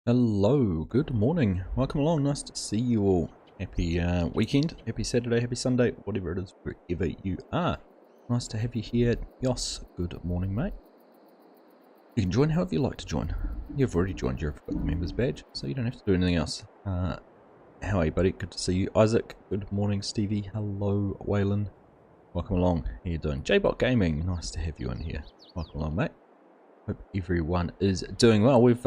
Hello, good morning. Welcome along. Nice to see you all. Happy weekend, happy Saturday, happy Sunday, whatever it is, wherever you are. Nice to have you here. Yos, good morning, mate. You can join however you like to join. You've already joined, you've got the members badge, so you don't have to do anything else. How are you, buddy? Good to see you. Isaac, good morning. Stevie, hello. Waylon, welcome along. How you doing? JBot Gaming, nice to have you in here. Welcome along, mate. Hope everyone is doing well. We've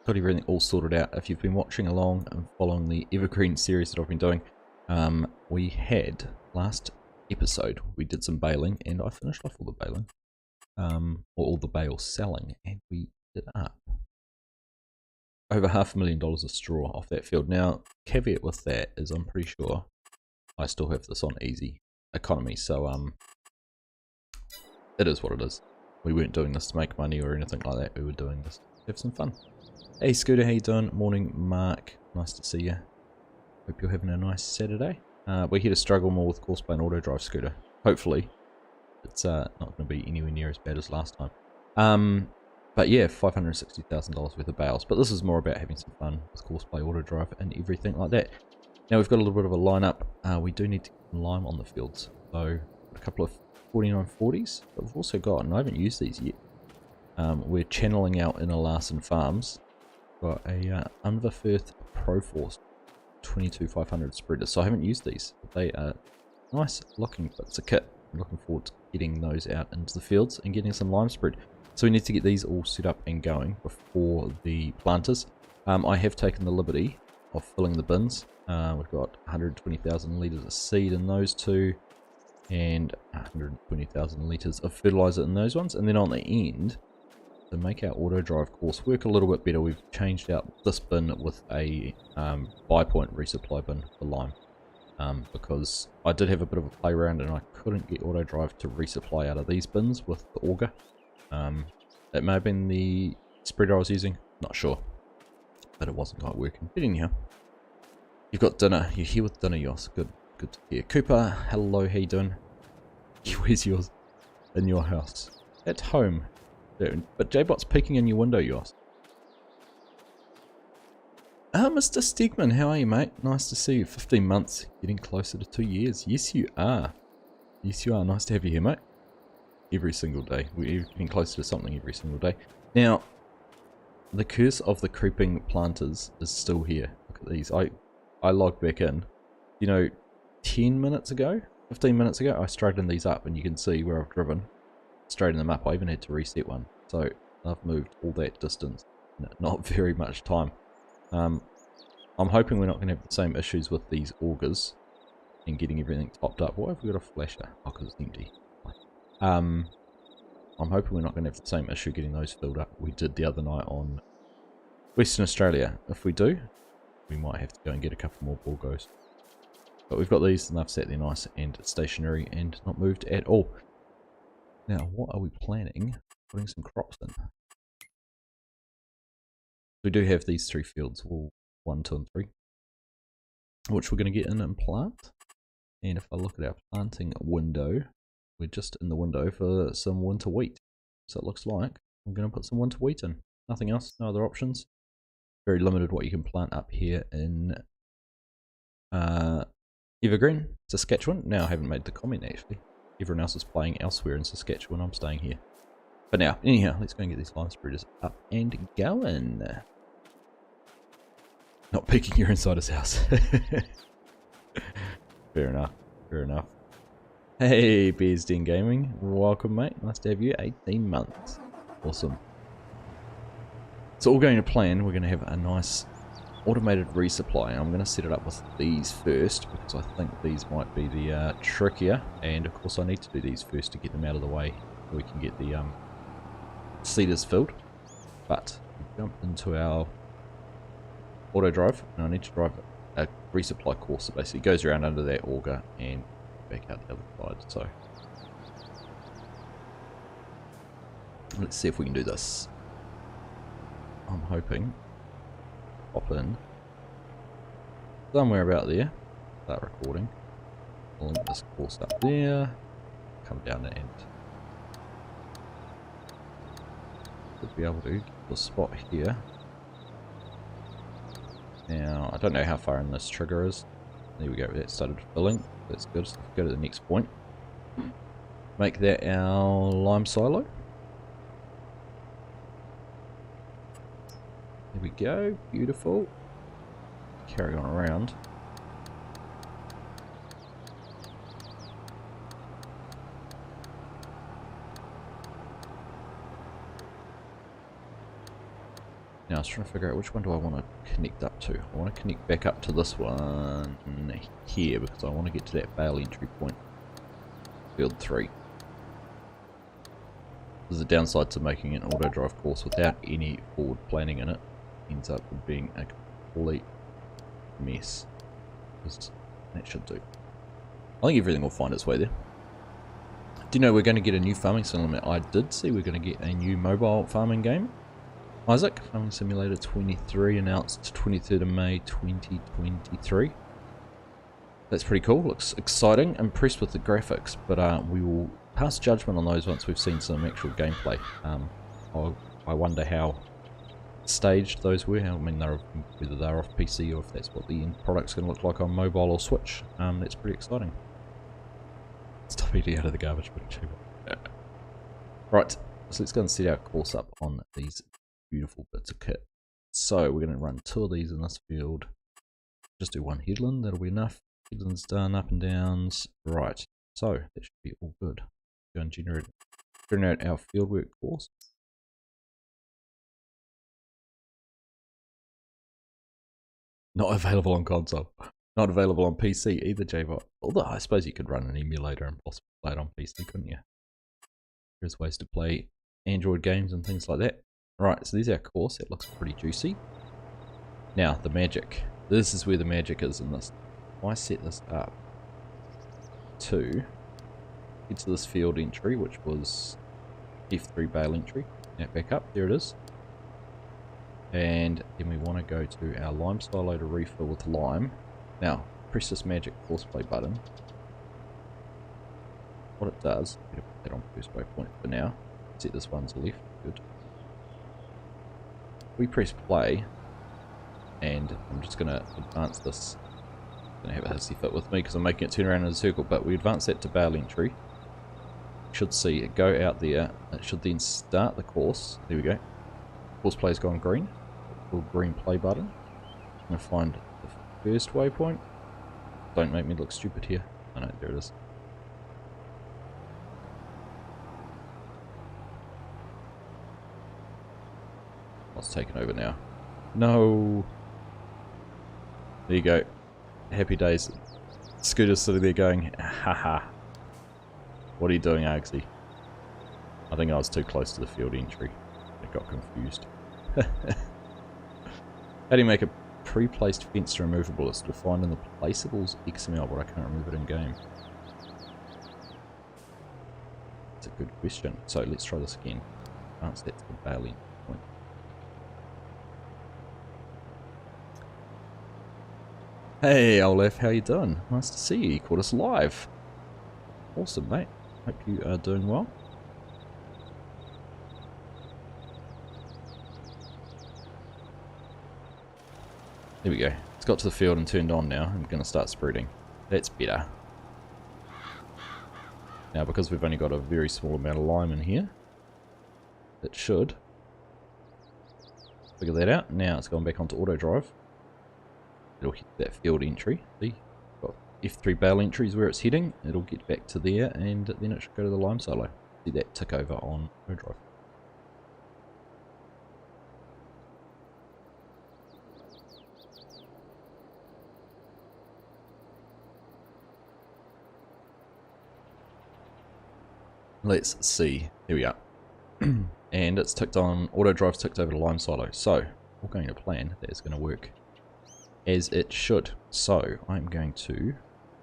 got everything all sorted out. If you've been watching along and following the Evergreen series that I've been doing, we had last episode, we did some baling, and I finished off all the baling, or all the bale selling, and we did up over $500,000 of straw off that field. Now, caveat with that is I'm pretty sure I still have this on easy economy, so it is what it is. We weren't doing this to make money or anything like that. We were doing this to have some fun. Hey Scooter, how you doing? Morning Mark, nice to see you. Hope you're having a nice Saturday. We're here to struggle more with Courseplay and auto drive, Scooter. Hopefully it's not going to be anywhere near as bad as last time. But yeah, $560,000 worth of bales. But this is more about having some fun with Courseplay, auto drive and everything like that. Now we've got a little bit of a lineup. We do need to get some lime on the fields. So a couple of 4940s, but we've also got, and I haven't used these yet, we're channeling out in Larson Farms. Got a Unverfirth Proforce 22500 spreader, so I haven't used these. They are nice looking bits of kit. I'm looking forward to getting those out into the fields and getting some lime spread. So we need to get these all set up and going before the planters. I have taken the liberty of filling the bins. We've got 120,000 litres of seed in those two, and 120,000 litres of fertiliser in those ones, and then on the end, to make our auto drive course work a little bit better, we've changed out this bin with a bi-point resupply bin for lime, because I did have a bit of a play around and I couldn't get auto drive to resupply out of these bins with the auger. It may have been the spreader I was using, not sure, but it wasn't quite working. But anyhow, you've got dinner. You're here with dinner, Yos. Good to hear. Cooper, hello, how you doing? Where's yours? In your house. At home. But J-Bot's peeking in your window, Yos. Mr. Stegman, how are you, mate? Nice to see you. 15 months, getting closer to 2 years. Yes, you are. Yes, you are. Nice to have you here, mate. Every single day. We're getting closer to something every single day. Now, the curse of the creeping planters is still here. Look at these. I logged back in. You know, 10 minutes ago, 15 minutes ago, I straightened these up, and you can see where I've driven. Straighten them up. I even had to reset one, so I've moved all that distance in not very much time. I'm hoping we're not going to have the same issues with these augers and getting everything topped up. Why have we got a flasher? Oh, because it's empty. I'm hoping we're not going to have the same issue getting those filled up we did the other night on Western Australia. If we do, we might have to go and get a couple more Borgos. But we've got these and they've sat there nice and stationary and not moved at all. Now, what are we planning? Putting some crops in. We do have these three fields, all 1, 2, and 3, which we're going to get in and plant. And if I look at our planting window, we're just in the window for some winter wheat. So it looks like I'm going to put some winter wheat in. Nothing else, no other options. Very limited what you can plant up here in Evergreen, Saskatchewan. Now, I haven't made the comment actually. Everyone else is playing elsewhere in Saskatchewan. I'm staying here. But now, anyhow, let's go and get these lime spreaders up and going. Not peeking your inside his house. Fair enough. Fair enough. Hey, Bears Den Gaming. Welcome, mate. Nice to have you. 18 months. Awesome. So all going to plan, we're going to have a nice automated resupply. I'm going to set it up with these first because I think these might be the trickier, and of course I need to do these first to get them out of the way so we can get the seeders filled. But we jump into our auto drive, and I need to drive a resupply course that basically goes around under that auger and back out the other side. So let's see if we can do this. I'm hoping pop in somewhere about there, start recording, link this course up there, come down the end. Should be able to get the spot here Now, I don't know how far in this trigger is. There we go, that started filling. That's good. So go to the next point. Make that our lime silo. There we go, beautiful. Carry on around. Now I was trying to figure out which one do I want to connect up to. I want to connect back up to this one here because I want to get to that bale entry point. Field 3. There's a downside to making an auto drive course without any forward planning in it. Ends up being a complete mess. That should do. I think everything will find its way there. Do you know we're going to get a new farming simulator? I did see we're going to get a new mobile farming game. Isaac, Farming Simulator 23, announced 23rd of May 2023. That's pretty cool, looks exciting. Impressed with the graphics, but we will pass judgment on those once we've seen some actual gameplay. I wonder how staged those were. I mean, whether they're off PC or if that's what the end product's going to look like on mobile or Switch. That's pretty exciting. Stop eating out of the garbage bin. Right, so let's go and set our course up on these beautiful bits of kit. So we're going to run 2 of these in this field. Just do 1 headland, that'll be enough. Headlands done, up and downs. Right, so that should be all good. Go and generate our fieldwork course. Not available on console. Not available on PC either, JBot. Although I suppose you could run an emulator and possibly play it on PC, couldn't you? There's ways to play Android games and things like that. Right, so there's our course. It looks pretty juicy. Now, the magic. This is where the magic is in this. I set this up to get to this field entry, which was F3 bale entry. Now back up, there it is. And then we want to go to our lime silo to refill with lime. Now, press this magic courseplay button. What it does, I'm going to put that on first waypoint for now. Set this one to left, good. We press play, and I'm just going to advance this. I'm going to have a hissy fit with me because I'm making it turn around in a circle, but we advance that to bale entry. You should see it go out there. It should then start the course. There we go. Course play's gone green. Little green play button. I'm going to find the first waypoint. Don't make me look stupid here. Oh no, there it is. What's taken over now? No. There you go. Happy days. Scooter's sitting there going, haha. What are you doing, Argsy? I think I was too close to the field entry. I got confused. How do you make a pre-placed fence removable? It's defined in the placeables XML, but I can't remove it in game. That's a good question. So let's try this again. Advance that to the bale entry point. Hey Olaf, how you doing? Nice to see you. You caught us live. Awesome, mate. Hope you are doing well. There we go. It's got to the field and turned on now. I'm going to start spreading. That's better. Now, because we've only got a very small amount of lime in here, it should figure that out. Now it's gone back onto auto drive. It'll hit that field entry. See, got F3 bale entries where it's heading. It'll get back to there, and then it should go to the lime silo. See that tick over on auto drive. Let's see. Here we are. And it's ticked on, auto drive's ticked over to lime silo. So, according to plan, that is going to work as it should. So, I'm going to,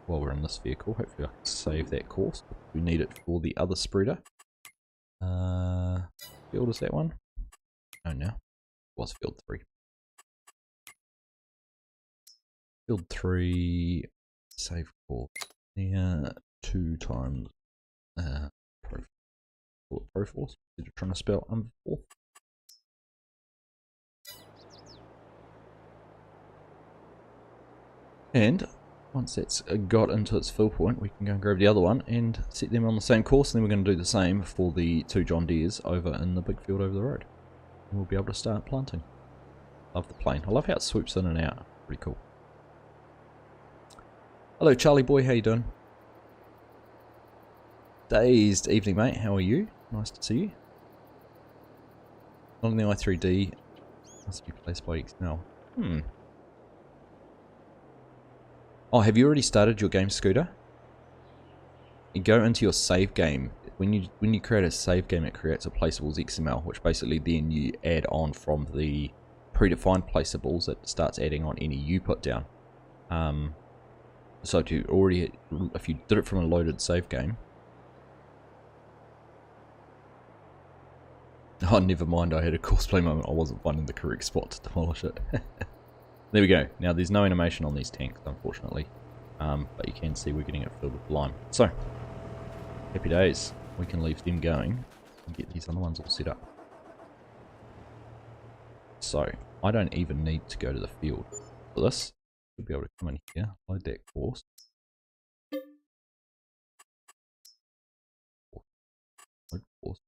while we're in this vehicle, hopefully I can save that course. We need it for the other spreader. Field is that one? Oh no, it was field 3. Field 3, save course. Yeah, 2 times Proforce. Did you trying to spell unforth? And once that's got into its fill point, we can go and grab the other one and set them on the same course. And then we're going to do the same for the 2 John Deeres over in the big field over the road. And we'll be able to start planting. Love the plane. I love how it swoops in and out. Pretty cool. Hello Charlie boy, how you doing? Dazed evening mate, how are you? Nice to see you. Not on the i3D. Must be placed by XML. Oh, have you already started your game, Scooter? You go into your save game. When you create a save game, it creates a placeables XML, which basically then you add on from the predefined placeables. It starts adding on any you put down. So if you did it from a loaded save game. Oh, never mind. I had a courseplay moment. I wasn't finding the correct spot to demolish it. There we go. Now there's no animation on these tanks, unfortunately, but you can see we're getting it filled with lime. So happy days. We can leave them going and get these other ones all set up. So I don't even need to go to the field for this. We'll be able to come in here, load that course. Load course.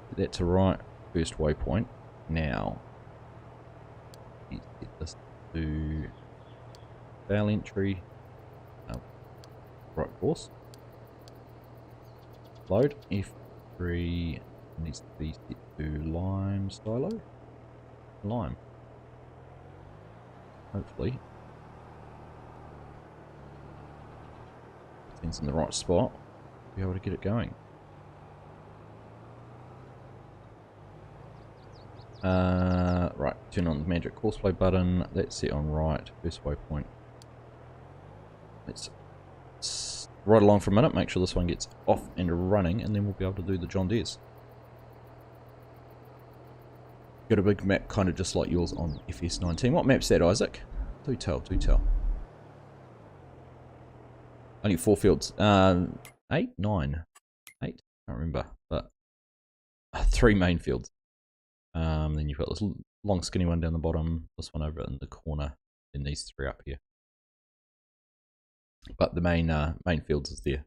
Get that to right. First waypoint. Now, let's get this to fail entry, right course, load, F3 needs to be set to lime stylo, lime, hopefully, things in the right spot, be able to get it going. Right, turn on the magic courseplay button. That's set on right, first waypoint. Let's ride along for a minute, make sure this one gets off and running, and then we'll be able to do the John Deeres. Got a big map kind of just like yours on FS19. What map's that, Isaac? Do tell, do tell. Only 4 fields. 8? 9? 8? Can't remember, but 3 main fields. Then you've got this long skinny one down the bottom, this one over in the corner, and these 3 up here. But the main fields is there,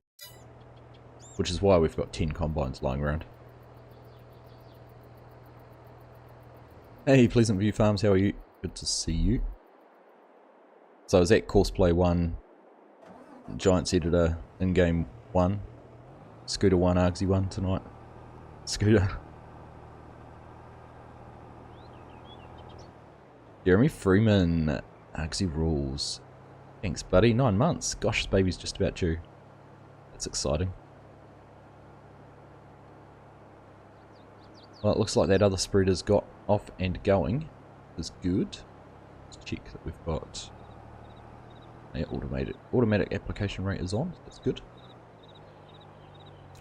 which is why we've got 10 combines lying around. Hey, Pleasant View Farms, how are you? Good to see you. So I was at Courseplay 1, Giants Editor, in-game 1, Scooter 1, Argsy 1 tonight. Scooter. Jeremy Freeman, Argsy rules. Thanks, buddy. 9 months. Gosh, this baby's just about due. That's exciting. Well, it looks like that other spreader's got off and going. Is good. Let's check that we've got a automatic application rate is on. That's good.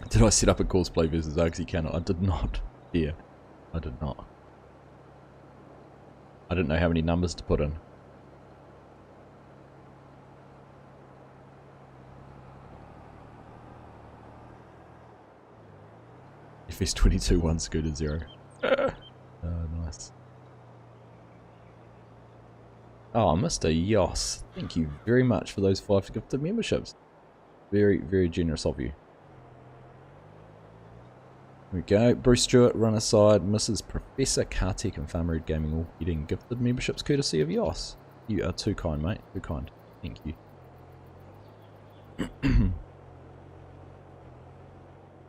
Did I set up a Courseplay versus Argsy counter? I did not. Yeah, I did not. I didn't know how many numbers to put in. FS22 1 Scooter 0. Oh, nice. Oh, Mr. Yoss, thank you very much for those 5 gifted memberships. Very, very generous of you. There we go. Bruce Stewart, run aside. Mrs. Professor Kartek and Farmer Red Gaming all getting gifted memberships courtesy of Yoss. You are too kind, mate. Too kind. Thank you.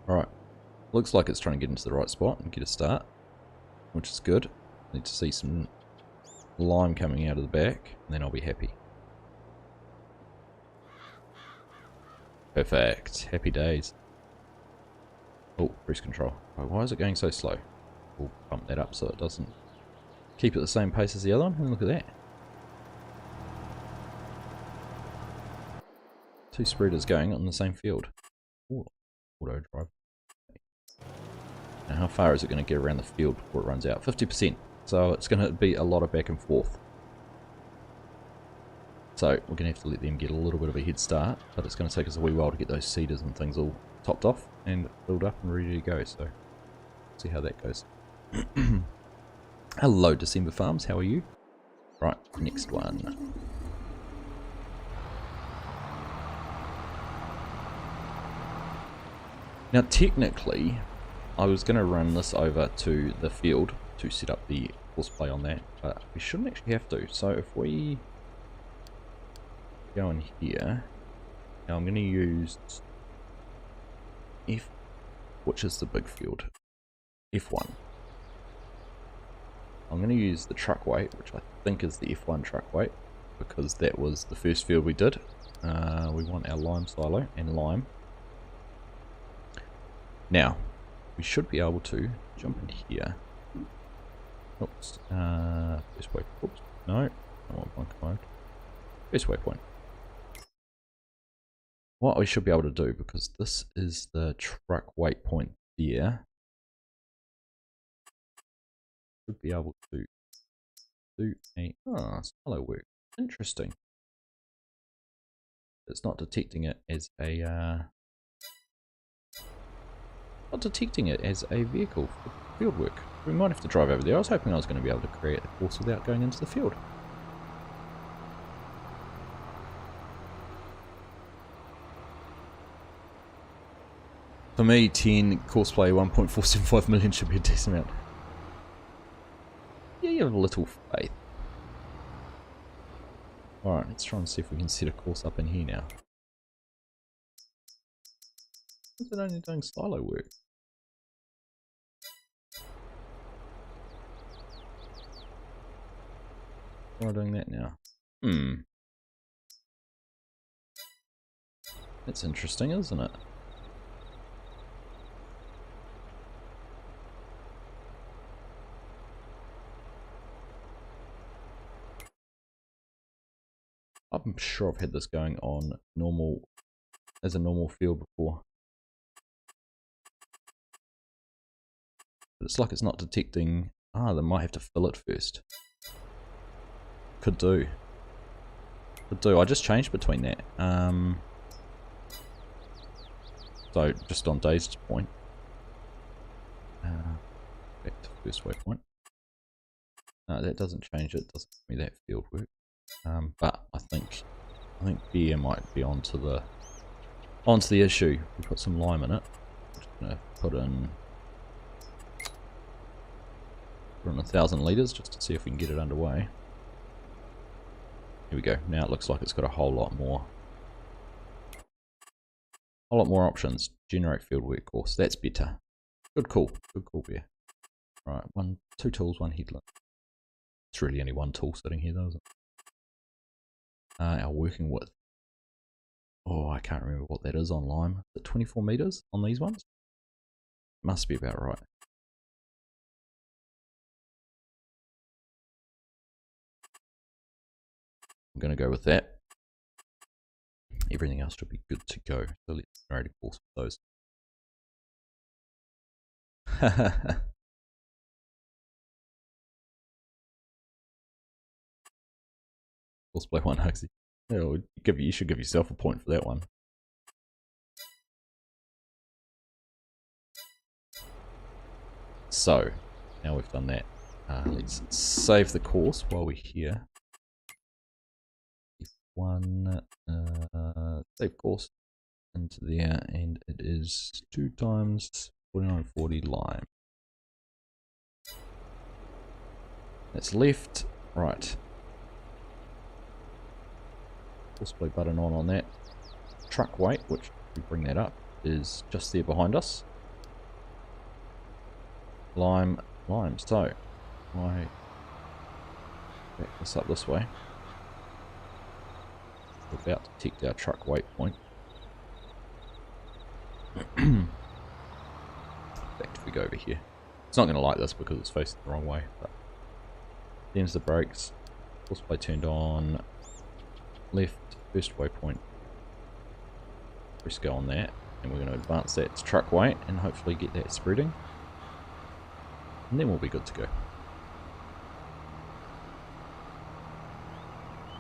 Alright. Looks like it's trying to get into the right spot and get a start, which is good. Need to see some lime coming out of the back, and then I'll be happy. Perfect. Happy days. Oh, cruise control. Oh, why is it going so slow? We'll bump that up so it doesn't keep at the same pace as the other one. And look at that. 2 spreaders going on the same field. Ooh, auto drive. Now how far is it going to get around the field before it runs out? 50%. So it's going to be a lot of back and forth. So we're going to have to let them get a little bit of a head start, but it's going to take us a wee while to get those seeders and things all topped off and filled up and ready to go. So see how that goes. Hello December Farms, how are you? Right, next one. Now technically, I was going to run this over to the field to set up the courseplay on that, but we shouldn't actually have to. So if we go in here, now I'm going to use F, which is the big field, F1. I'm going to use the truck weight, which I think is the F1 truck weight, because that was the first field we did. We want our lime silo and lime. Now, we should be able to jump in here. Oops. First waypoint. Oops. No. I want bunker mode. First waypoint. What we should be able to do, because this is the truck waypoint there, should be able to do a silo work. Interesting. It's not detecting it as a vehicle for field work. We might have to drive over there. I was hoping I was going to be able to create the course without going into the field. For me, 10 courseplay 1.475 million should be a decent amount. Yeah, you have a little faith. Alright, let's try and see if we can set a course up in here now. Is it only doing silo work? Why am I doing that now? That's interesting, isn't it? I'm sure I've had this going on as a normal field before. But it's like it's not detecting. They might have to fill it first. Could do. I just changed between that. So just on Dave's point. Back to first waypoint. No, that doesn't change it. Doesn't give me that field work. But I think beer might be onto the issue. We put some lime in it. I'm just gonna put in 1,000 litres just to see if we can get it underway. Here we go. Now it looks like it's got a whole lot more options. Generate fieldwork course. That's better. Good call. Beer. Right, 2 tools, 1 headlamp. It's really only 1 tool sitting here though, isn't it? Our working width. Oh, I can't remember what that is on lime. Is it 24 meters on these ones? Must be about right. I'm going to go with that. Everything else should be good to go. So let's generate a course with those. Courseplay 1, Argsy. Yeah, you should give yourself a point for that one. So, now we've done that. Let's save the course while we're here. F1, save course into there, and it is 2 times 4940 lime. That's left, right. Courseplay button on that. Truck weight, which we bring that up, is just there behind us. Lime. So, I back this up this way. We're about to detect our truck weight point. In fact, if we go over here, it's not going to like this because it's facing the wrong way. But there's the brakes. Courseplay turned on. Left, first waypoint. Press go on that, and we're going to advance that to truck weight and hopefully get that spreading. And then we'll be good to go.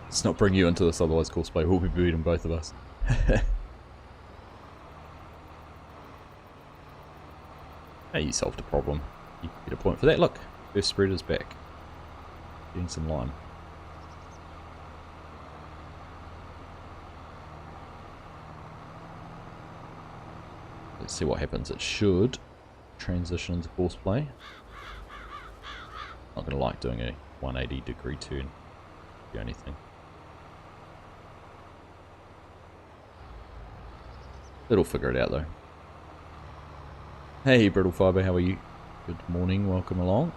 Let's not bring you into this, otherwise courseplay will be beating both of us. Hey, you solved a problem. You get a point for that. Look, first spreader's back. Getting some lime. Let's see what happens. It should transition into courseplay. Not gonna like doing a 180-degree turn. The only thing. It'll figure it out though. Hey Brittle Fiber, how are you? Good morning, welcome along.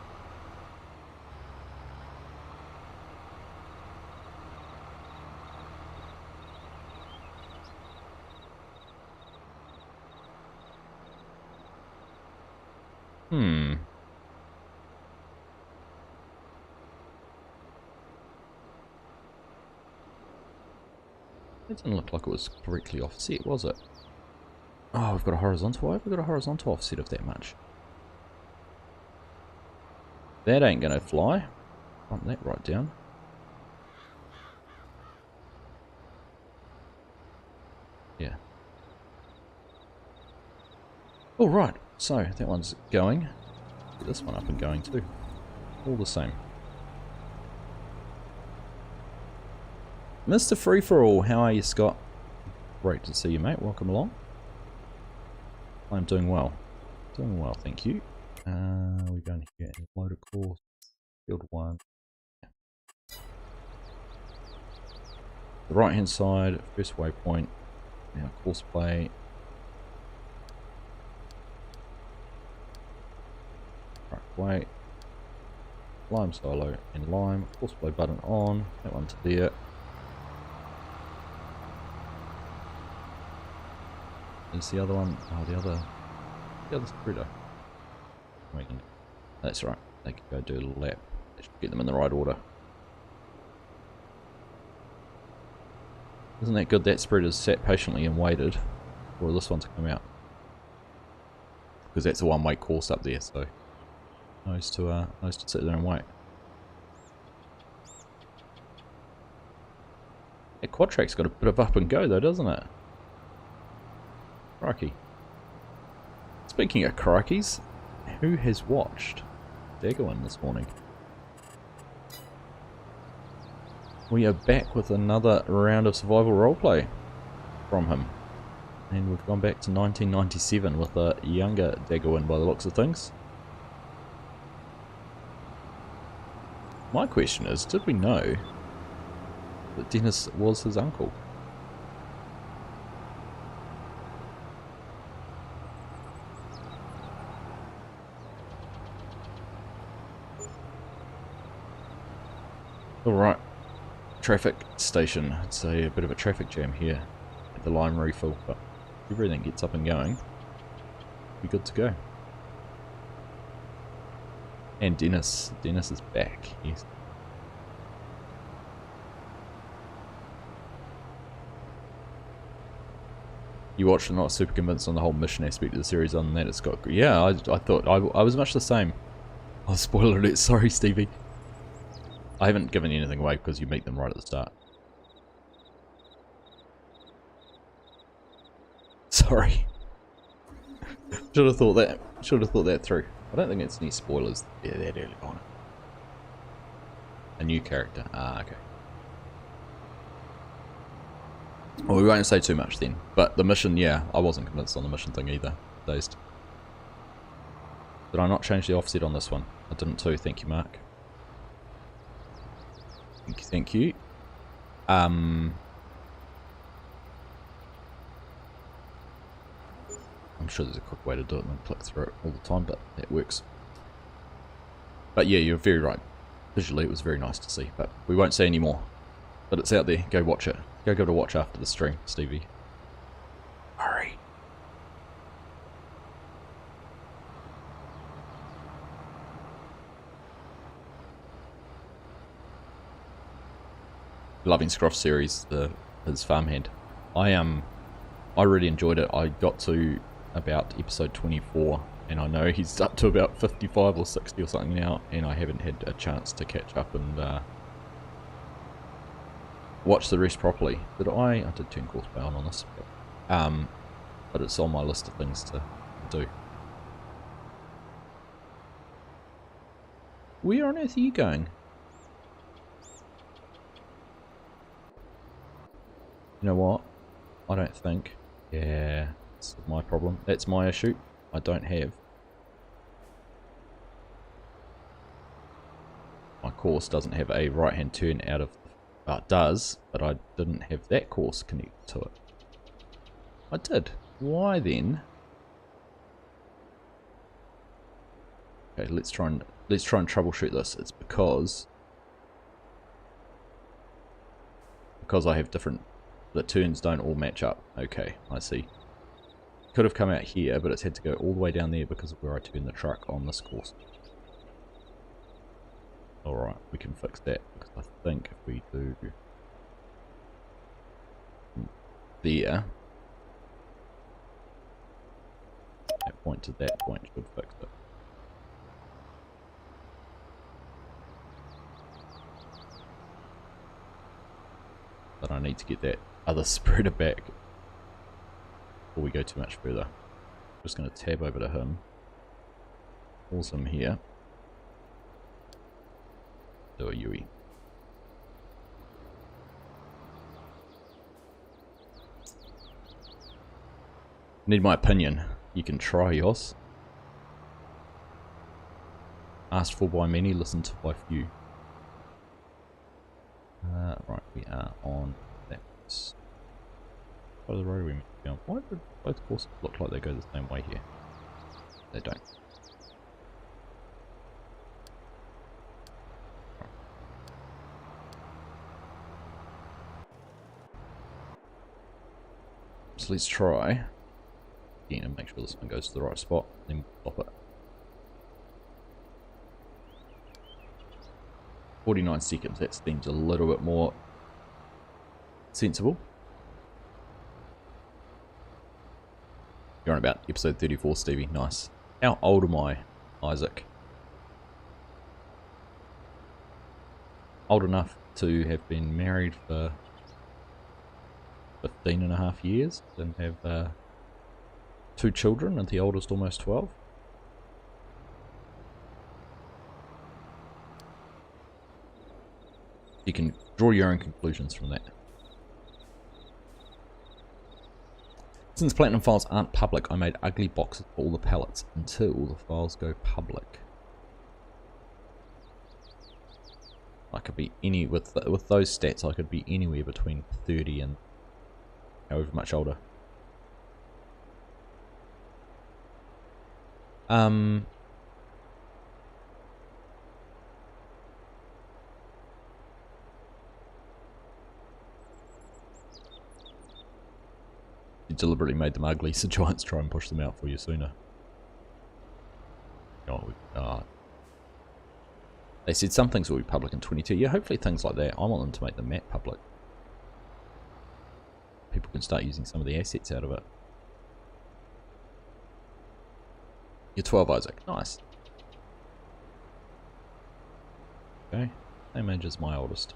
It didn't look like it was correctly offset, was it? Oh, we've got a horizontal. Why have we got a horizontal offset of that much? That ain't gonna fly. Bump that right down. Yeah. Alright, so that one's going. Get this one up and going too. All the same. Mr. Free-for-all, how are you, Scott? Great to see you, mate. Welcome along. I'm doing well. Doing well, thank you. We're going here and load a course. Field 1. Yeah. The right hand side, first waypoint. Now courseplay. Right way. Lime silo and lime. Courseplay button on. That one to there. Is the other one? Oh, the other spreader. That's right. They can go do a little lap. They should get them in the right order. Isn't that good? That spreader's sat patiently and waited for this one to come out. Because that's a one-way course up there, so knows to sit there and wait. That quad track's got a bit of up and go though, doesn't it? Crikey. Speaking of crikeys, who has watched Dagoin this morning? We are back with another round of survival roleplay from him. And we've gone back to 1997 with a younger Dagoin by the looks of things. My question is, did we know that Dennis was his uncle? Alright, traffic station. It's a bit of a traffic jam here at the lime refill, but if everything gets up and going, we'll be good to go. And Dennis is back, yes. You watched and not super convinced on the whole mission aspect of the series on that. It's got, yeah, I thought, I was much the same. Oh, spoiler alert, sorry Stevie. I haven't given anything away because you meet them right at the start. Sorry. Should have thought that through. I don't think it's any spoilers. Yeah, that early on. A new character. Ah, okay. Well, we won't say too much then. But the mission, yeah, I wasn't convinced on the mission thing either. Dazed. Did I not change the offset on this one? I didn't too. Thank you, Mark. Thank you. I'm sure there's a quick way to do it and click through it all the time, but that works. But yeah, you're very right. Visually, it was very nice to see, but we won't say any more. But it's out there. Go watch it. Go give it a watch after the stream, Stevie. Hurry. Loving Scruff series, his farmhand. I really enjoyed it. I got to about episode 24, and I know he's up to about 55 or 60 or something now, and I haven't had a chance to catch up and watch the rest properly. I did turn courseplay on this, but it's on my list of things to do. Where on earth are you going? You know what? I don't think. Yeah. That's my problem. That's my issue. I don't have. My course doesn't have a right-hand turn out of... it does, but I didn't have that course connected to it. I did. Why then? Okay, let's try and troubleshoot this. It's because I have different... the turns don't all match up. Okay, I see. Could have come out here, but it's had to go all the way down there because of where I turn the truck on this course. Alright, we can fix that, because I think if we do there, that point to that point should fix it. But I need to get that other spreader back before we go too much further. I'm just going to tab over to him, pause him here. Do a UE. Need my opinion? You can try yours. Asked for by many, listened to by few. Right, we are on that part of the road we meant to be on. Why do both courses look like they go the same way here? They don't. So let's try again and make sure this one goes to the right spot, then we'll stop it. 49 seconds, that seems a little bit more sensible. You're on about episode 34, Stevie. Nice. How old am I, Isaac? Old enough to have been married for 15.5 years and have 2 children, and the oldest almost 12. You can draw your own conclusions from that. Since Platinum files aren't public, I made ugly boxes for all the pallets until the files go public. I could be any with those stats. I could be anywhere between 30 and however much older. You deliberately made them ugly so Giants try and push them out for you sooner. They said some things will be public in 22. Yeah, hopefully things like that. I want them to make the map public. People can start using some of the assets out of it. You're 12, Isaac. Nice. Okay. Same age as my oldest.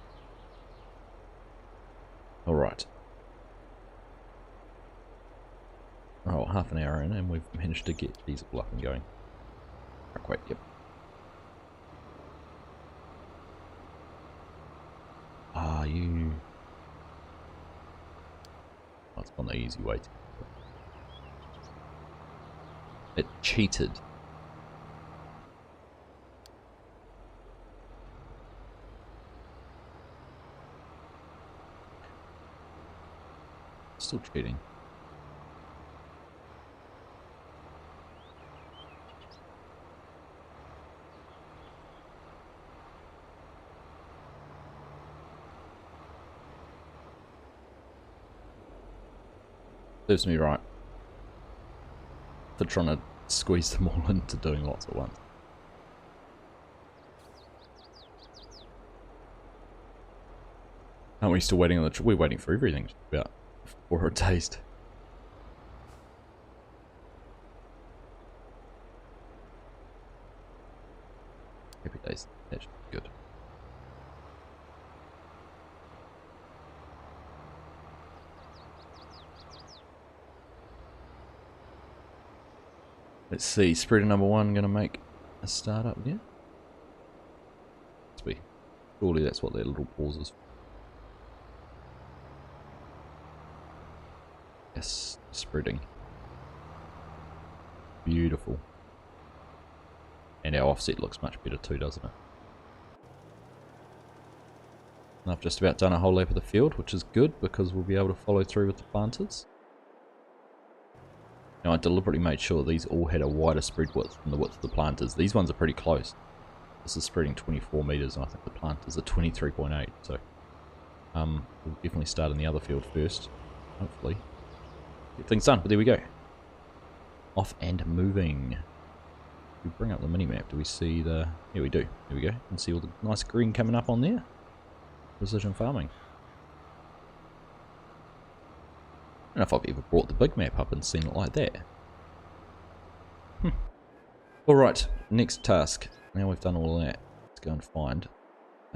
Alright. Oh, half an hour in and we've managed to get these all up and going. Right, wait, yep. Ah, you... That's on the easy way to... It cheated. Still cheating. Serves me right for trying to squeeze them all into doing lots at once. Aren't we still waiting on the... We're waiting for everything just about for a taste. Happy days. That should be good. Let's see, spreader number 1 gonna make a startup here. Let's be. Surely that's what that little pause is. Yes, spreading. beautiful. And our offset looks much better too, doesn't it? And I've just about done a whole lap of the field, which is good because we'll be able to follow through with the planters. Now I deliberately made sure these all had a wider spread width than the width of the planters. These ones are pretty close. This is spreading 24 metres and I think the planters are 23.8, so we'll definitely start in the other field first, hopefully. Get things done, but there we go. Off and moving. If we bring up the mini-map, do we see the... Here we do, here we go. You can see all the nice green coming up on there. Precision farming. I don't know if I've ever brought the big map up and seen it like that. Alright, next task. Now we've done all that, let's go and find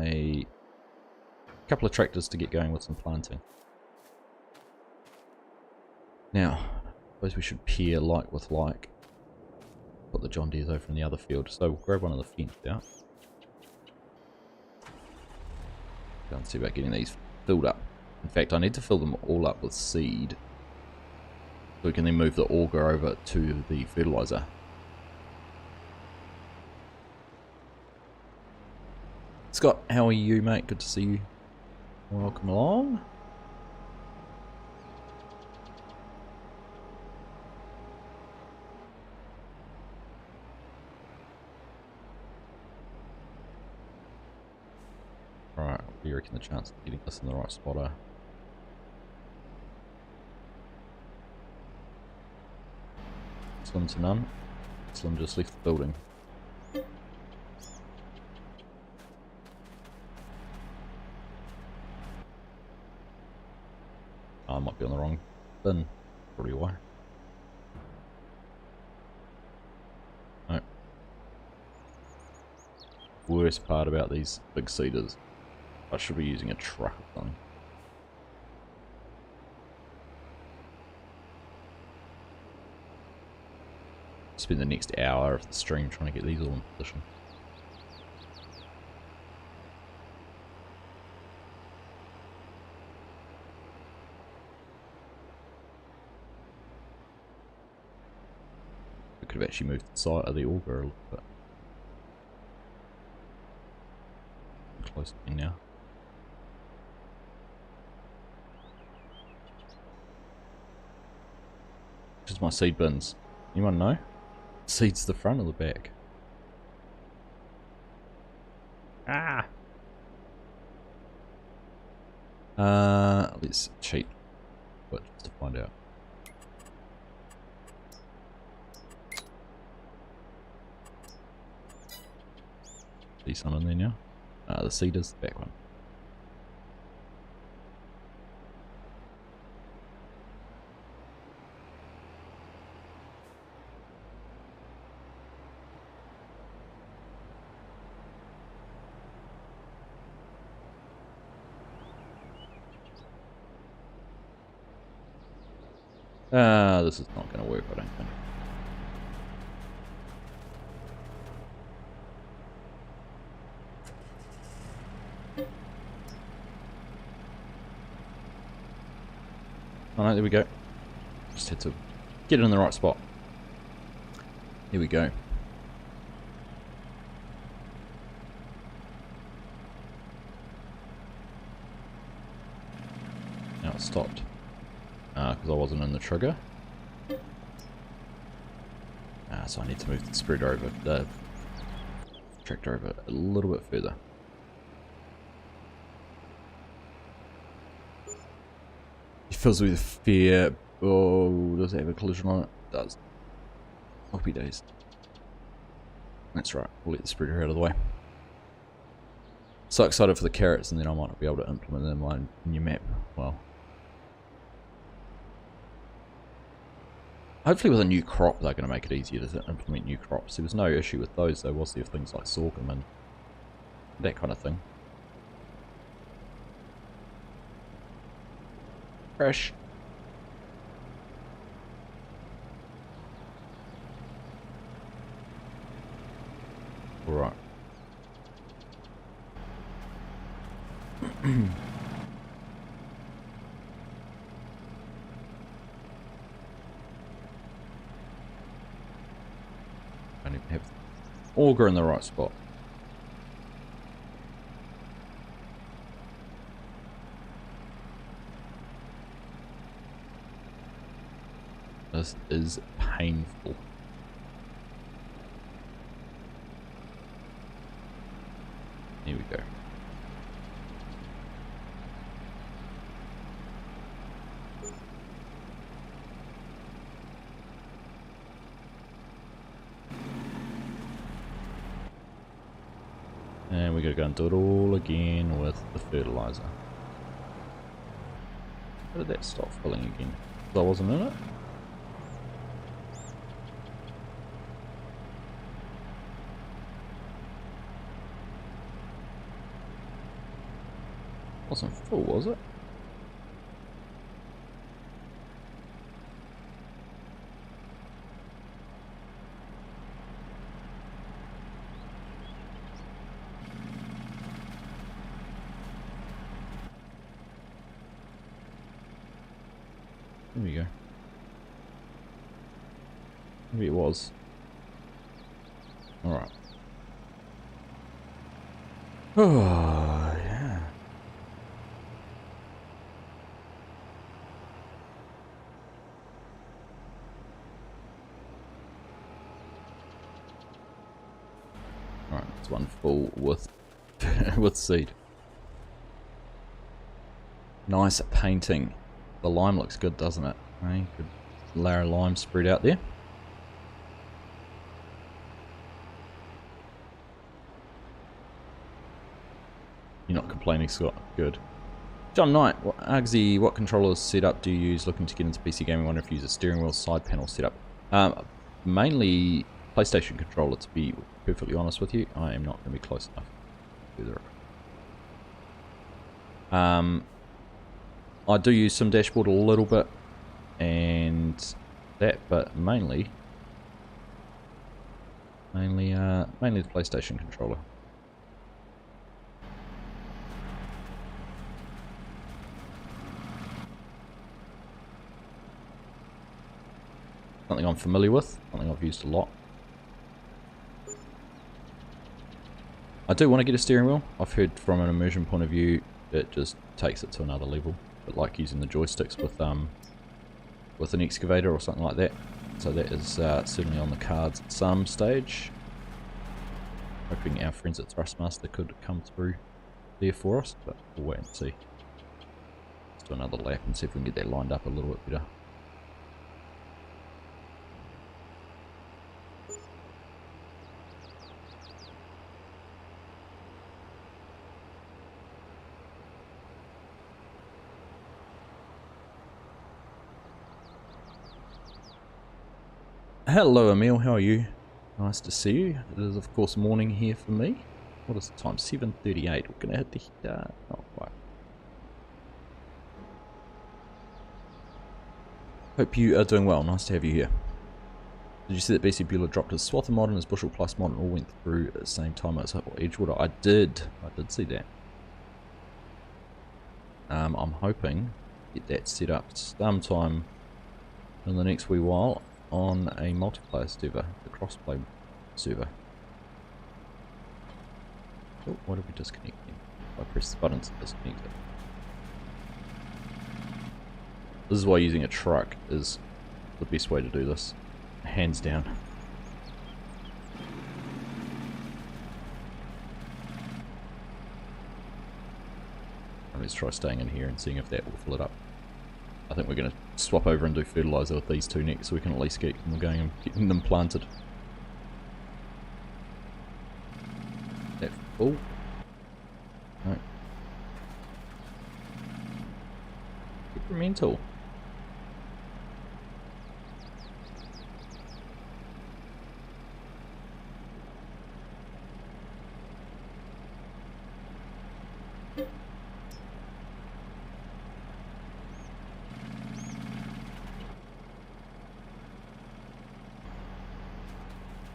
a couple of tractors to get going with some planting. Now, I suppose we should pair like with like. Put the John Deere's over in the other field, so we'll grab one of the fenced out. Go and see about getting these filled up. In fact, I need to fill them all up with seed, so we can then move the auger over to the fertilizer. Scott, how are you, mate? Good to see you. Welcome along. Right, what do you reckon the chance of getting this in the right spot are? Slim to none. Slim just left the building. Oh, I might be on the wrong bin. Probably why. No. Worst part about these big seeders, I should be using a truck or something. Spend the next hour of the stream trying to get these all in position. We could have actually moved the side of the auger a little bit. Close in now. Which is my seed bins? Anyone know? Seeds the front or the back? Ah! Let's cheat, but just to find out. See some in there now? The seed is the back one. This is not going to work, I don't think. Oh no, there we go. Just had to get it in the right spot. Here we go. Now it stopped. Because I wasn't in the trigger. So I need to move the spreader over, the tractor over a little bit further. It fills me with fear. Oh, does it have a collision on it? It does. Happy days. That's right, we'll let the spreader out of the way. So excited for the carrots, and then I might not be able to implement them in my new map. Well, hopefully with a new crop they're going to make it easier to implement new crops. There was no issue with those though, was there, of things like sorghum and that kind of thing. Crash. Alright. have the auger in the right spot. This is painful. Here we go. And we gotta go and do it all again with the fertilizer. How did that stop filling again? Because I wasn't in it? Wasn't full, was it? There we go. Maybe it was. Alright. Oh, yeah. Alright, it's one full with with seed. Nice painting. The lime looks good, doesn't it? Hey, good layer of lime spread out there. You're not complaining, Scott. Good. John Knight, Argsy, what controllers setup do you use looking to get into PC gaming? I wonder if you use a steering wheel side panel setup. Mainly PlayStation controller, to be perfectly honest with you. I am not going to be close enough to the I do use some dashboard a little bit and that, but mainly the PlayStation controller. Something I'm familiar with, something I've used a lot. I do want to get a steering wheel. I've heard from an immersion point of view it just takes it to another level. But like using the joysticks with an excavator or something like that. So that is certainly on the cards at some stage. Hoping our friends at Thrustmaster could come through there for us, but we'll wait and see. Let's do another lap and see if we can get that lined up a little bit better. Hello Emil, how are you? Nice to see you. It is of course morning here for me. What is the time? 7:38. We're going to hit the not quite. Hope you are doing well. Nice to have you here. Did you see that BC Bueller dropped his Swather mod and his Bushel Plus mod and all went through at the same time as Edgewater? I did see that. I'm hoping to get that set up sometime in the next wee while on a multiplayer server, the crossplay server. Oh, what did we disconnect him? I press the button to disconnect it. This is why using a truck is the best way to do this, hands down. Let's try staying in here and seeing if that will fill it up. I think we're going to swap over and do fertilizer with these two next so we can at least get them going and getting them planted. That full? No. Temperamental.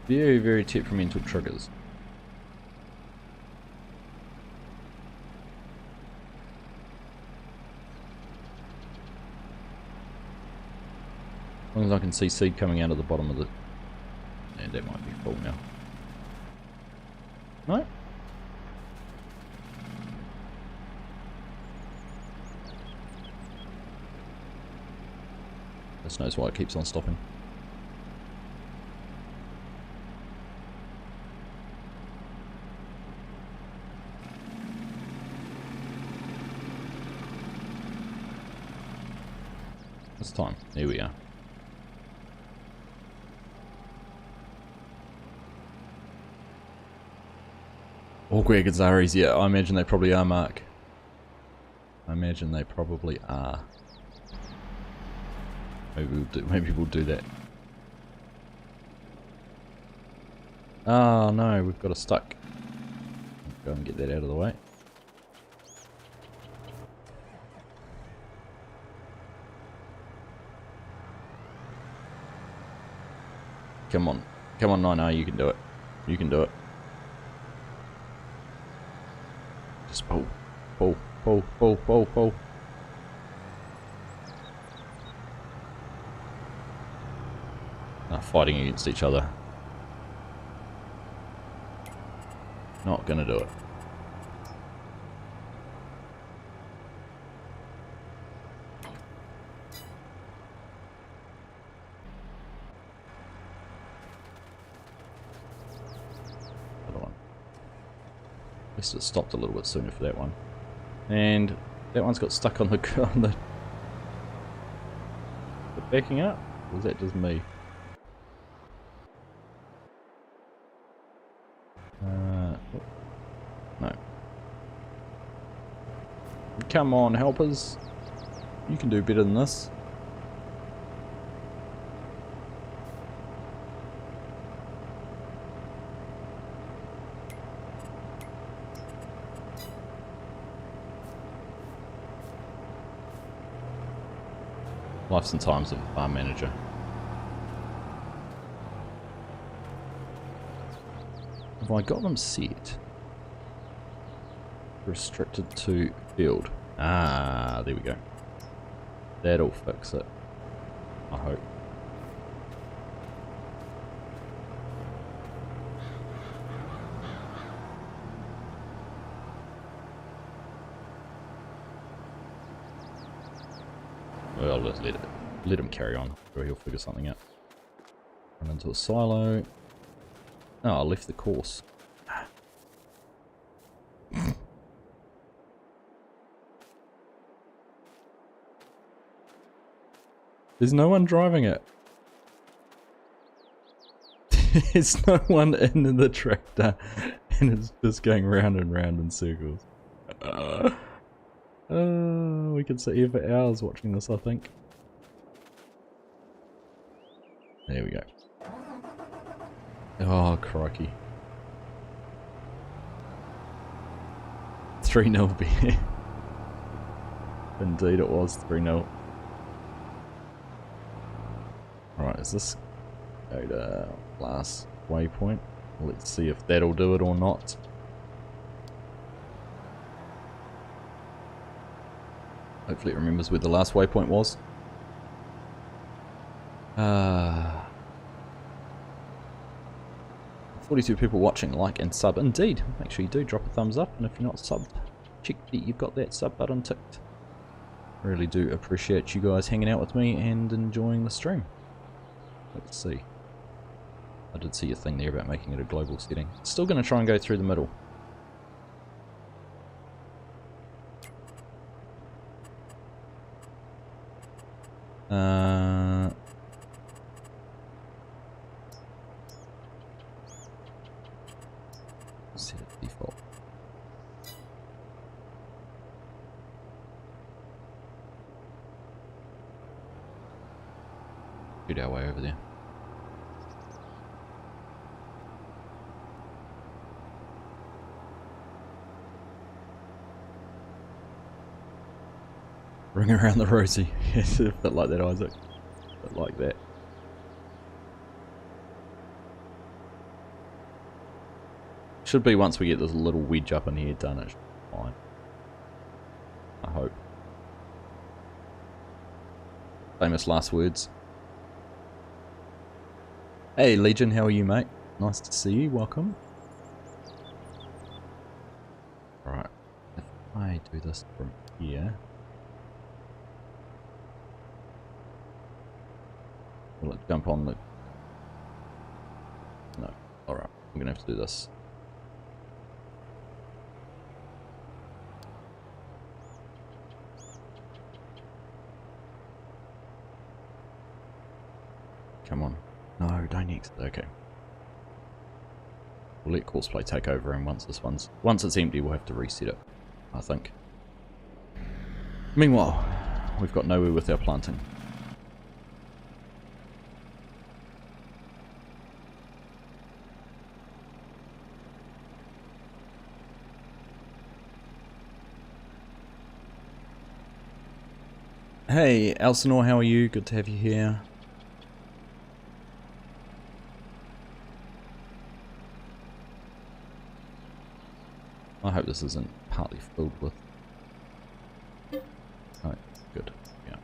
Very, very temperamental triggers. As long as I can see seed coming out of the bottom of the... And that might be full now. No? This knows why it keeps on stopping. It's time. Here we are. All Greg and Zaris, yeah, I imagine they probably are, Mark. I imagine they probably are. Maybe we'll do that. Oh no, we've got a stuck. Go and get that out of the way. Come on. Come on, Nino, you can do it. You can do it. Just pull. Pull. Pull. Pull. Pull. Pull. Fighting against each other. Not gonna do it. Other one. At least it stopped a little bit sooner for that one. And that one's got stuck on the backing up? Or is that just me? No. Come on, helpers. You can do better than this. Lives and times of a farm manager. Have I got them set? Restricted to field. Ah, there we go. That'll fix it. I hope. Well, let's let him carry on, or he'll figure something out. Run into a silo. Oh, I left the course. There's no one driving it. There's no one in the tractor, and it's just going round and round in circles. We could sit here for hours watching this, I think. There we go. Oh, crikey. 3-0 beer. Indeed it was 3-0. Alright, is this go to last waypoint? Let's see if that'll do it or not. Hopefully it remembers where the last waypoint was. 42 people watching, like and sub. Indeed, make sure you do drop a thumbs up, and if you're not subbed, check that you've got that sub button ticked. Really do appreciate you guys hanging out with me and enjoying the stream. Let's see. I did see a thing there about making it a global setting. Still going to try and go through the middle. Set it default. Shoot our way over there. Ring around the rosy. Yes, a bit like that, Isaac. A bit like that. Should be once we get this little wedge up in here done, it should be fine. I hope. Famous last words. Hey Legion, how are you, mate? Nice to see you, welcome. Right, if I do this from here, will it jump on the... No, alright, I'm gonna have to do this. Come on. No, don't exit. Okay. We'll let Courseplay take over, and once it's empty, we'll have to reset it, I think. Meanwhile, we've got nowhere with our planting. Hey, Elsinore, how are you? Good to have you here. I hope this isn't partly filled with... Oh, good. Yeah.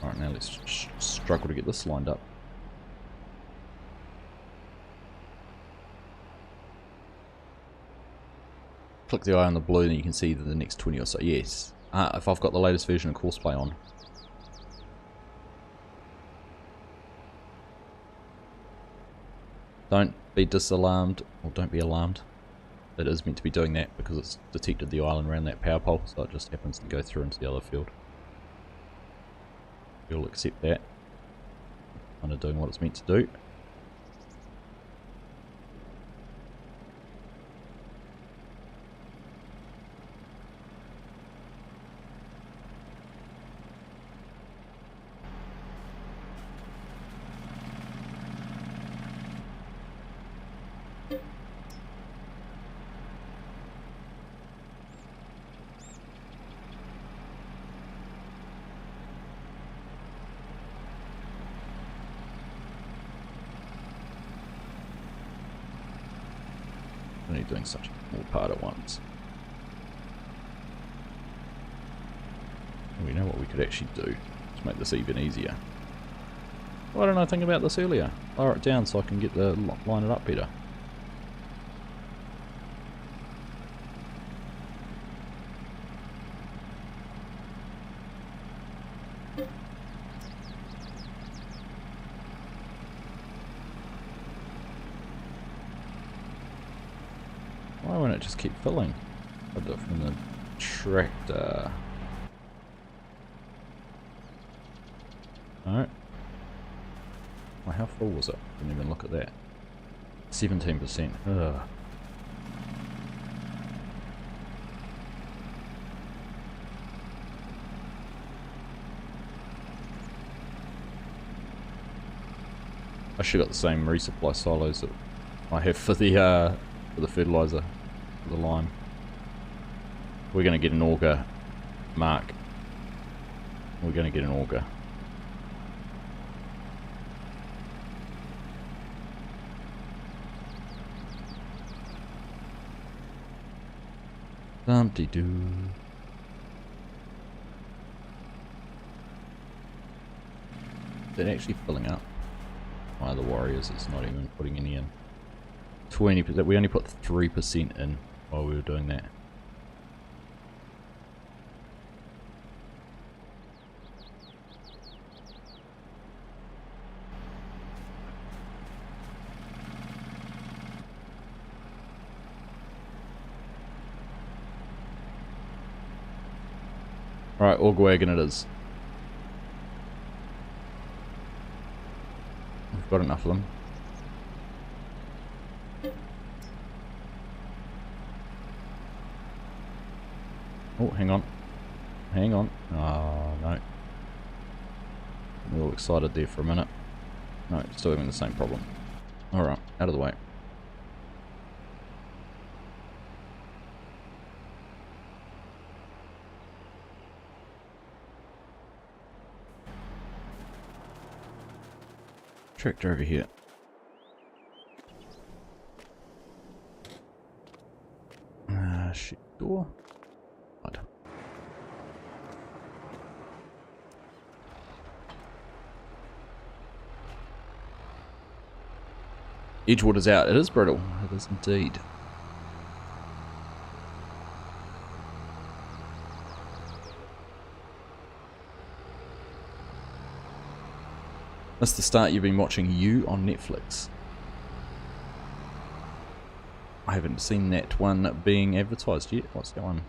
Alright, now let's struggle to get this lined up. Click the eye on the blue and you can see the next 20 or so. Yes. If I've got the latest version of Courseplay on. Don't be disalarmed, or don't be alarmed. It is meant to be doing that because it's detected the island around that power pole, so it just happens to go through into the other field. We'll accept that. Kind of doing what it's meant to do. Only doing such a small part at once. We know what we could actually do to make this even easier. Why didn't I think about this earlier? Lower it down so I can get the line it up better. Why won't it just keep filling? I'll do it from the tractor. Alright. Well, how full was it? Didn't even look at that. 17%. Ugh. I should got the same resupply silos that I have for the fertilizer, for the lime. We're going to get an auger, Mark. We're going to get an auger. Dum-de-doo. Is it actually filling up? Why the Warriors is not even putting any in. 20%. We only put 3% in while we were doing that. Right, auger wagon it is. We've got enough of them. Oh, hang on. Hang on. Oh, no. I'm all excited there for a minute. No, still having the same problem. Alright, out of the way. Tractor over here. Shit door. What? Edgewood is out. It is brittle. It is indeed. That's the start. You've been watching You on Netflix. I haven't seen that one being advertised yet. What's that one?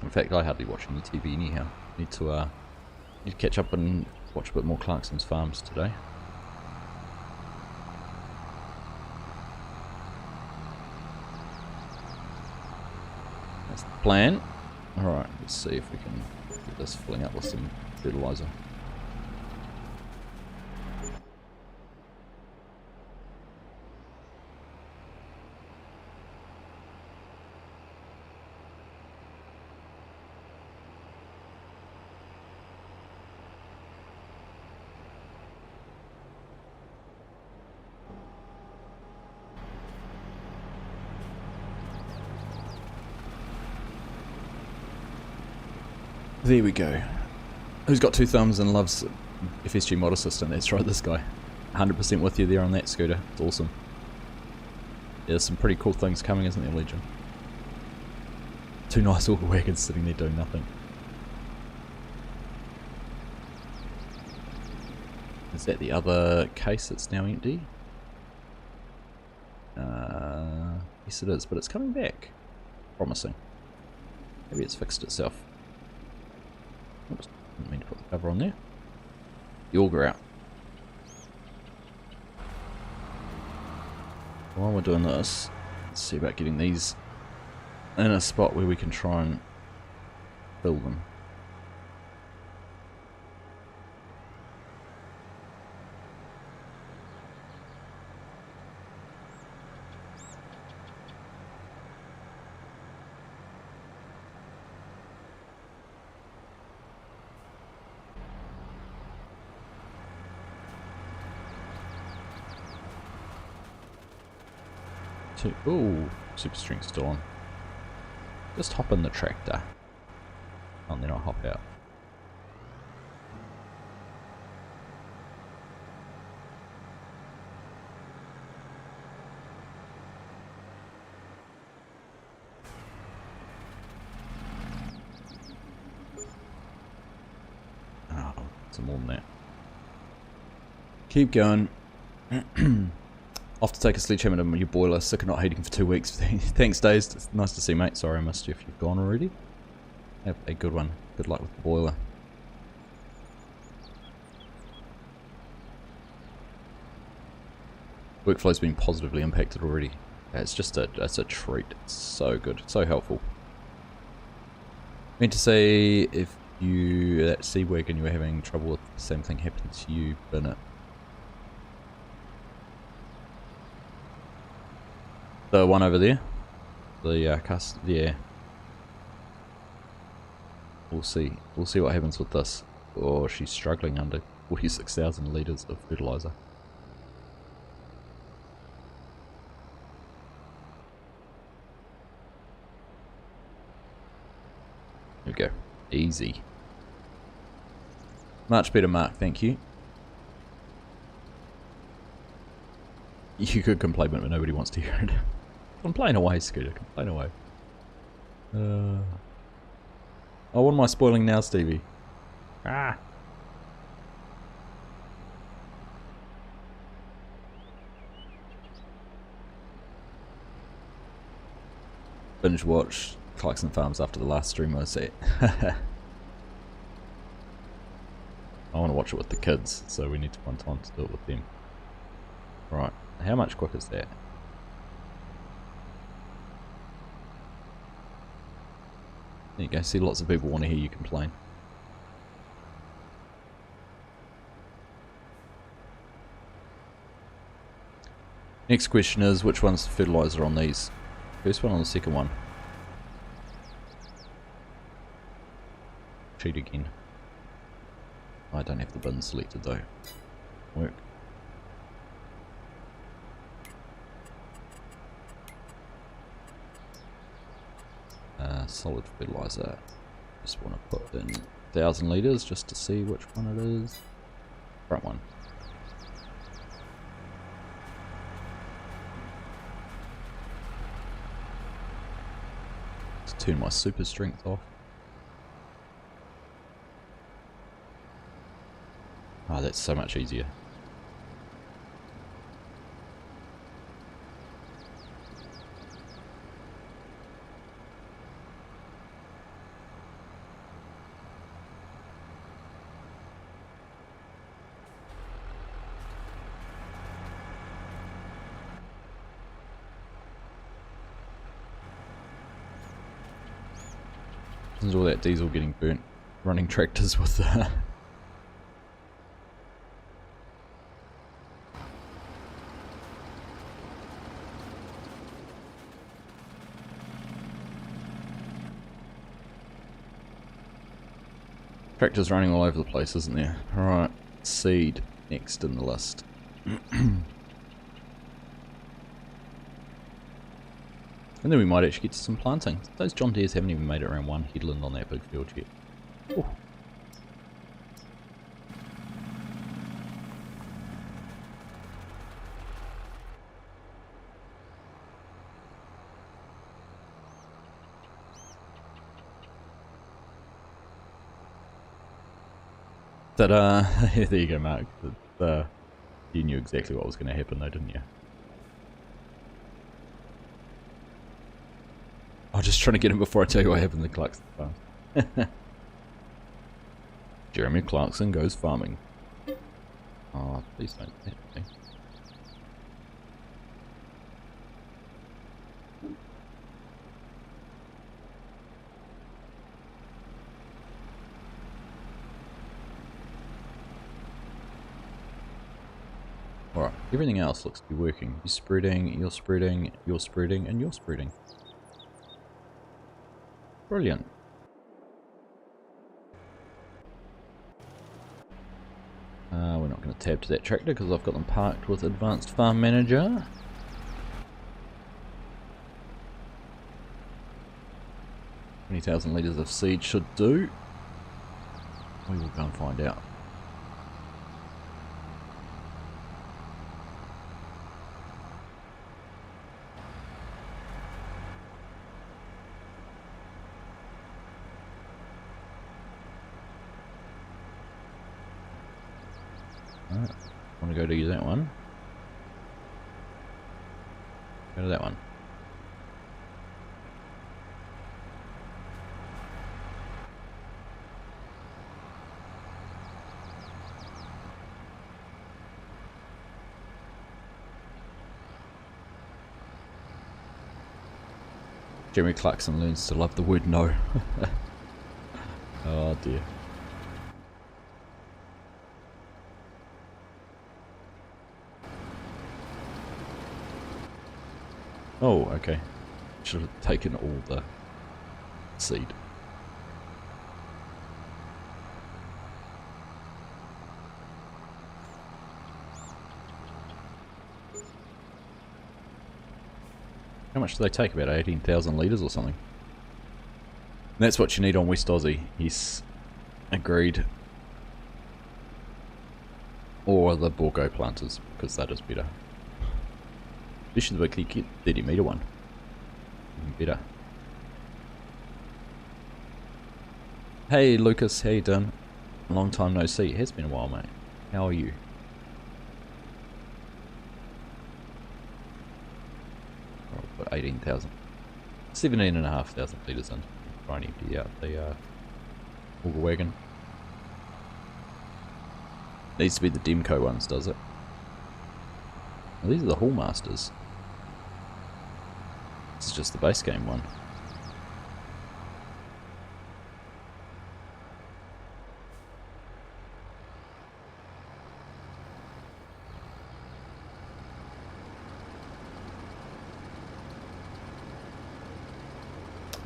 In fact, I hardly watch any TV anyhow. Need to catch up and watch a bit more Clarkson's Farms today. That's the plan. Alright, let's see if we can get this filling up with some fertilizer. There we go. Who's got two thumbs and loves FSG mod assistant? That's right, this guy. 100% with you there on that, Scooter. It's awesome. Yeah, there's some pretty cool things coming, isn't there, Legion? Two nice auger wagons sitting there doing nothing. Is that the other case that's now empty? Yes it is, but it's coming back. Promising. Maybe it's fixed itself. Oops, didn't mean to put the cover on there. The auger out. While we're doing this, let's see about getting these in a spot where we can try and fill them. Ooh, super string's still on. Just hop in the tractor. And then I'll hop out. Oh, some more than that. Keep going. Off to take a sledgehammer to your boiler, sick of not heating for 2 weeks. Thanks, Days. It's nice to see, mate. Sorry I missed you if you've gone already. Have a good one. Good luck with the boiler. Workflow's been positively impacted already. It's just it's a treat. It's so good. So helpful. Meant to say, if you, that sea wagon you were having trouble with, the same thing happened to you, bin it. The one over there, the yeah. We'll see what happens with this. Oh, she's struggling under 46,000 litres of fertiliser. There we go, easy. Much better, Mark, thank you. You could complain, but nobody wants to hear it. Complain away, Scooter. Complain away. Oh, what am I spoiling now, Stevie? Ah! Binge watch Clarkson Farms after the last stream I set. I want to watch it with the kids, so we need to find time to do it with them. Right, how much quicker is that? There you go, see, lots of people want to hear you complain. Next question is, which one's the fertiliser on these? First one or the second one? Cheat again. I don't have the bin selected though. Work. Solid fertiliser. Just want to put in 1,000 litres just to see which one it is. Front one. turn my super strength off. Oh, that's so much easier. There's all that diesel getting burnt running tractors with tractors running all over the place, isn't there? Alright, seed next in the list. And then we might actually get to some planting. Those John Deeres haven't even made it around one headland on that big field yet. Ooh. Ta-da! There you go, Mark. You knew exactly what was going to happen though, didn't you? I'm just trying to get him before I tell you what happened to the Clarkson farm. Jeremy Clarkson goes farming. Oh, please don't hit me. Alright, everything else looks to be working. You're spreading, you're spreading, you're spreading, and you're spreading. Brilliant. We're not going to tab to that tractor because I've got them parked with Advanced Farm Manager. $20,000 litres of seed should do. We will go and find out. Want to go to that one? Go to that one. Jeremy Clarkson learns to love the word no. Oh dear. Oh, okay. Should have taken all the seed. How much do they take? About 18,000 litres or something. And that's what you need on West Aussie. Yes, agreed. Or the Borgo planters, because that is better. Especially the big 30 metre one. Even better. Hey Lucas, how you doing? Long time no see. It has been a while, mate. How are you? Oh, we've got 18,000. 17,500 litres in. Try and empty out the auger wagon. Needs to be the Demco ones, does it? Well, these are the Hallmasters. This is just the base game one.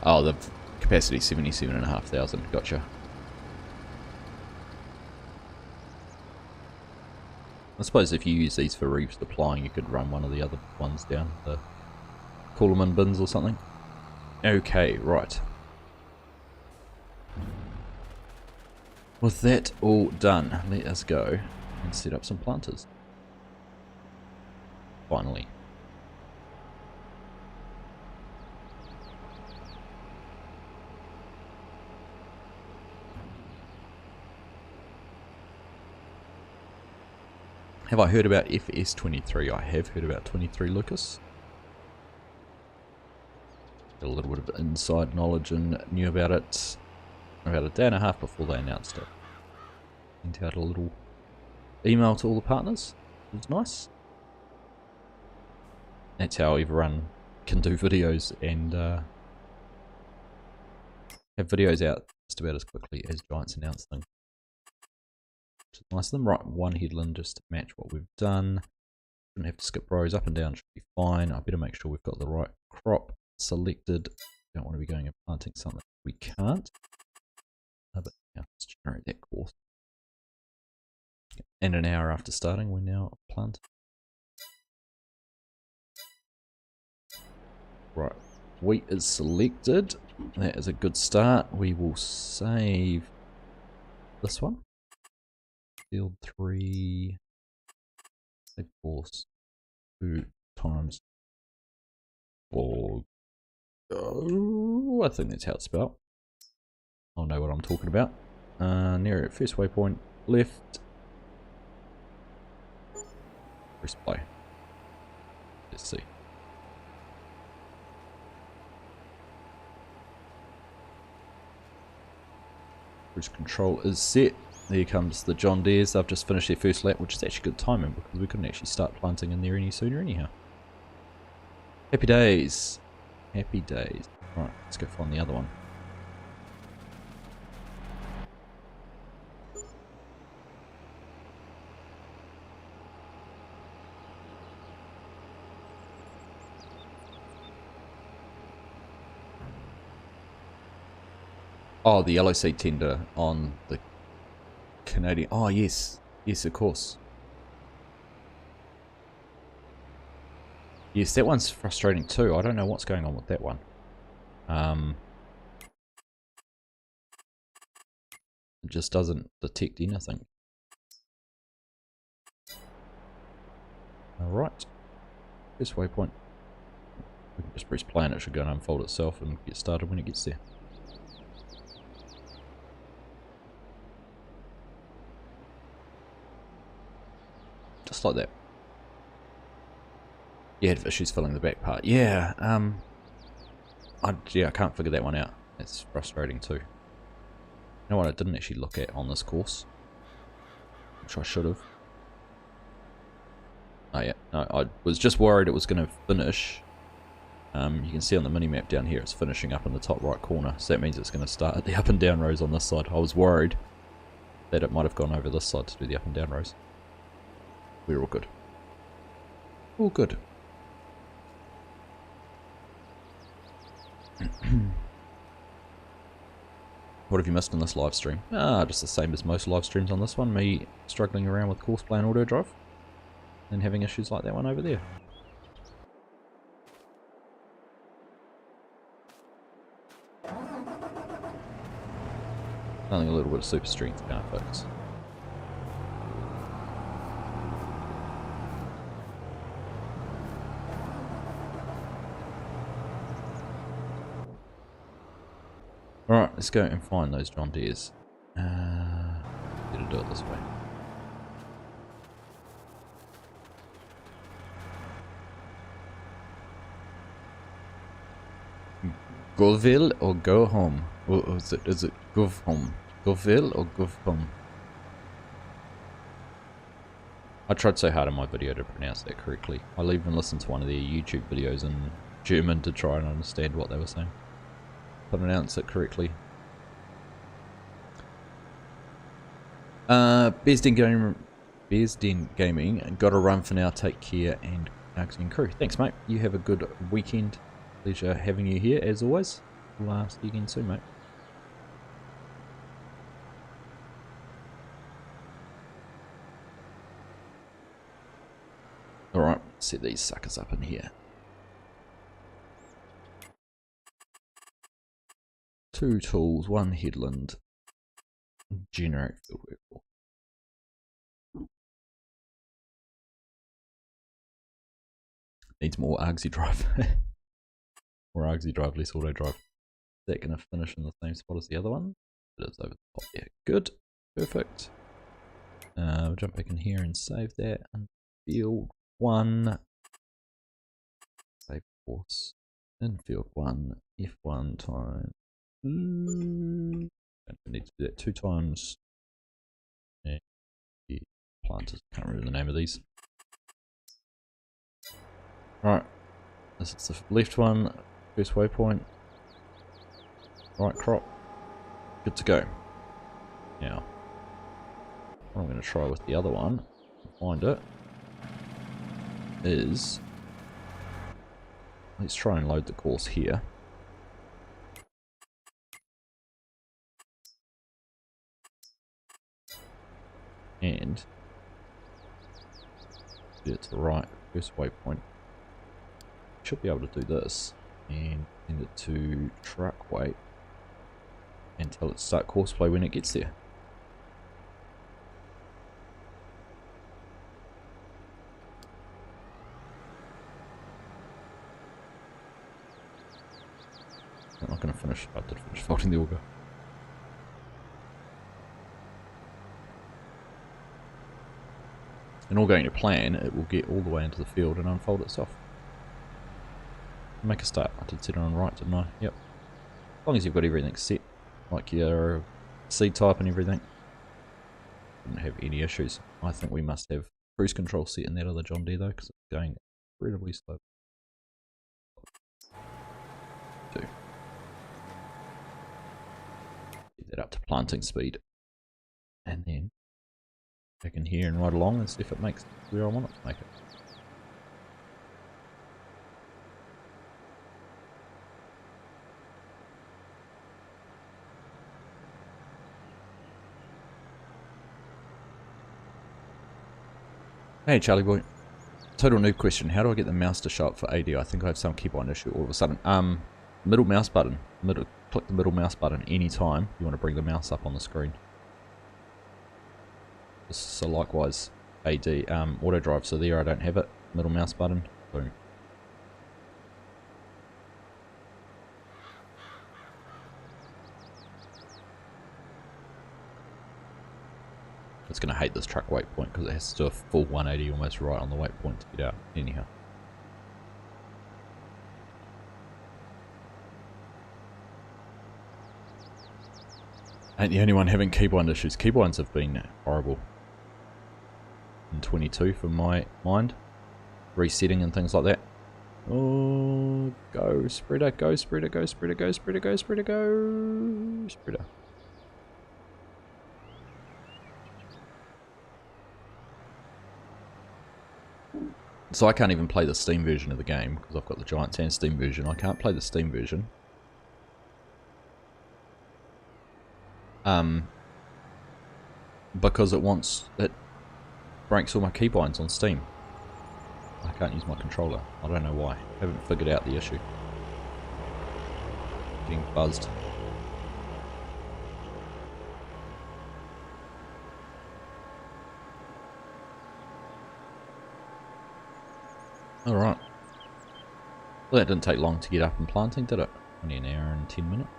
Oh, the capacity 77,500. Gotcha. I suppose if you use these for reef supplying, you could run one of the other ones down, the Coolman bins or something. Okay, right. With that all done, let us go and set up some planters. Finally. Have I heard about FS23? I have heard about 23, Lucas. Got a little bit of inside knowledge and knew about it about a day and a half before they announced it. Sent out a little email to all the partners. It was nice. That's how everyone can do videos and have videos out just about as quickly as Giants announce them. Which is nice of them. Right, one headland just to match what we've done. Shouldn't have to skip rows, up and down should be fine. I better make sure we've got the right crop selected. Don't want to be going and planting something we can't. But yeah, let's generate that course. And an hour after starting, we're now planting. Right, wheat is selected. That is a good start. We will save this one. Field 3. Big course. 2 times 4. Oh, I think that's how it's spelled. I'll know what I'm talking about. Near it, first waypoint, left. Press play. Let's see. Cruise control is set. There comes the John Deeres. They've just finished their first lap, which is actually good timing because we couldn't actually start planting in there any sooner anyhow. Happy days. Happy days. Right, let's go find the other one. Oh, the yellow seed tender on the Canadian. Oh, yes. Yes, of course. Yes, that one's frustrating too. I don't know what's going on with that one. It just doesn't detect anything. Alright. First waypoint. We can just press play and it should go and unfold itself and get started when it gets there. Just like that. You had issues filling the back part. Yeah, I can't figure that one out. It's frustrating too. You know what I didn't actually look at on this course? Which I should have. Oh yeah, no, I was just worried it was going to finish. You can see on the mini-map down here it's finishing up in the top right corner. So that means it's going to start at the up and down rows on this side. I was worried that it might have gone over this side to do the up and down rows. We're all good. All good. What have you missed in this live stream? Just the same as most live streams on this one. Me struggling around with Courseplay and auto drive. And having issues like that one over there. Nothing a little bit of super strength can't fix. Alright, let's go and find those John Deeres. Better do it this way. Goville or go home? Or is it gov home? Goville or gov home? I tried so hard in my video to pronounce that correctly. I'll even listen to one of their YouTube videos in German to try and understand what they were saying. Pronounce it correctly. Bearsden Gaming, got to run for now. Take care, and Argsy and crew. Thanks, mate. You have a good weekend. Pleasure having you here, as always. We'll see you again soon, mate. Alright, set these suckers up in here. 2 tools, 1 headland. Generate field work. Needs more Argsy drive. More Argsy drive, less auto drive. Is that going to finish in the same spot as the other one? It is over the top. Yeah, good. Perfect. We'll jump back in here and save that. And field 1. Save course. In field 1, F1 times. Don't need to do that 2 times. And the planters, can't remember the name of these. Right, this is the left one, first waypoint. Right crop, good to go. Now, what I'm going to try with the other one, find it, is, let's try and load the course here. And get it to the right, first waypoint. Should be able to do this and send it to truck weight and tell it to start courseplay when it gets there. I'm not going to finish. I did finish folding the auger. And all going to plan, it will get all the way into the field and unfold itself. Make a start. I did set it on right, didn't I? Yep. As long as you've got everything set, like your seed type and everything, shouldn't have any issues. I think we must have cruise control set in that other John Deere though, because it's going incredibly slow. Get that up to planting speed, and then back in here and right along and see if it makes it where I want it to make it. Hey Charlie boy, total noob question, how do I get the mouse to show up for AD? I think I have some keybind issue all of a sudden. Middle mouse button, click the middle mouse button anytime you want to bring the mouse up on the screen. So likewise, AD, auto drive, so there I don't have it, middle mouse button, boom. It's going to hate this truck waypoint because it has to do a full 180 almost right on the waypoint to get out. Anyhow. Ain't the only one having keybind issues. Keybinds have been horrible in 22 for my mind. Resetting and things like that. Oh, go spreader, go spreader, go spreader, go spreader, go spreader, go spreader. So I can't even play the Steam version of the game because I've got the Giants and Steam version. I can't play the Steam version. Because it breaks all my keybinds on Steam. I can't use my controller. I don't know why. I haven't figured out the issue. Getting buzzed. Alright. Well, that didn't take long to get up and planting, did it? Only an hour and 10 minutes.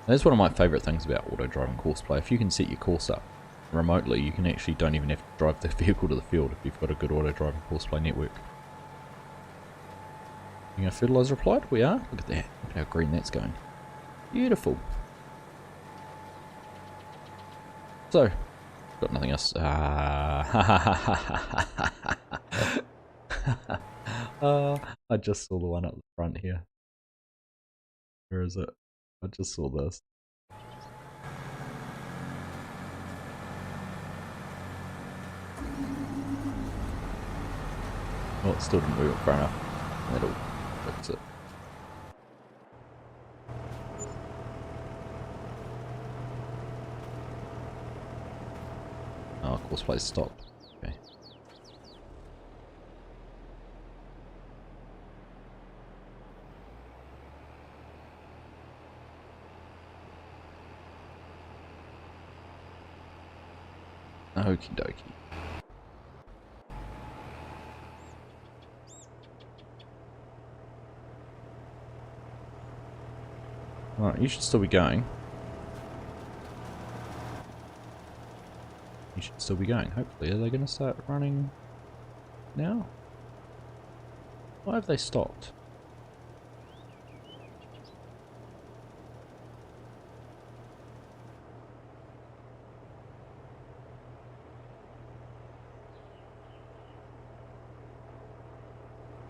That's one of my favourite things about auto driving courseplay. If you can set your course up remotely, you can actually don't even have to drive the vehicle to the field if you've got a good auto driving courseplay network. You know, fertilizer applied? We are. Look at that. Look at how green that's going. Beautiful. So, got nothing else. I just saw the one up the front here. Where is it? I just saw this. Well, it still didn't work far enough. That'll fix it. Oh, courseplay stopped. Okay. Okie dokie. Alright, you should still be going. You should still be going. Hopefully, are they going to start running now? Why have they stopped?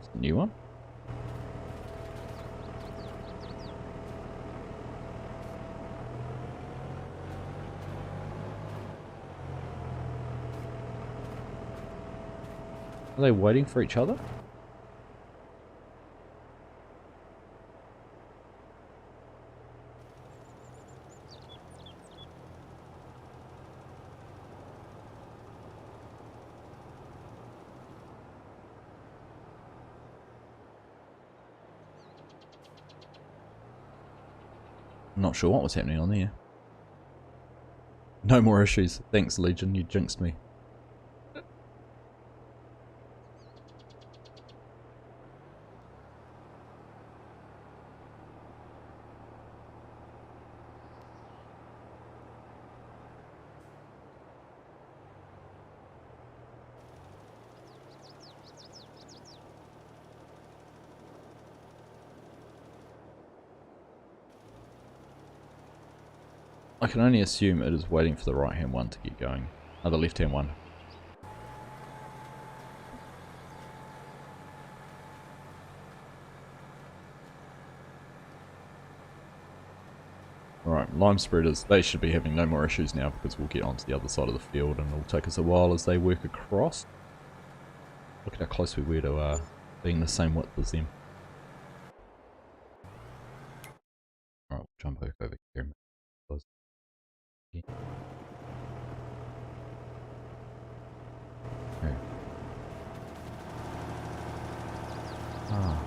It's a new one. Are they waiting for each other? I'm not sure what was happening on there. No more issues. Thanks, Legion. You jinxed me. I can only assume it is waiting for the right hand one to get going. Oh, the left hand one. Right, lime spreaders, they should be having no more issues now because we'll get onto the other side of the field and it'll take us a while as they work across. Look at how close we were to being the same width as them. Alright, we'll jump back over here. Yeah. Okay. Ah.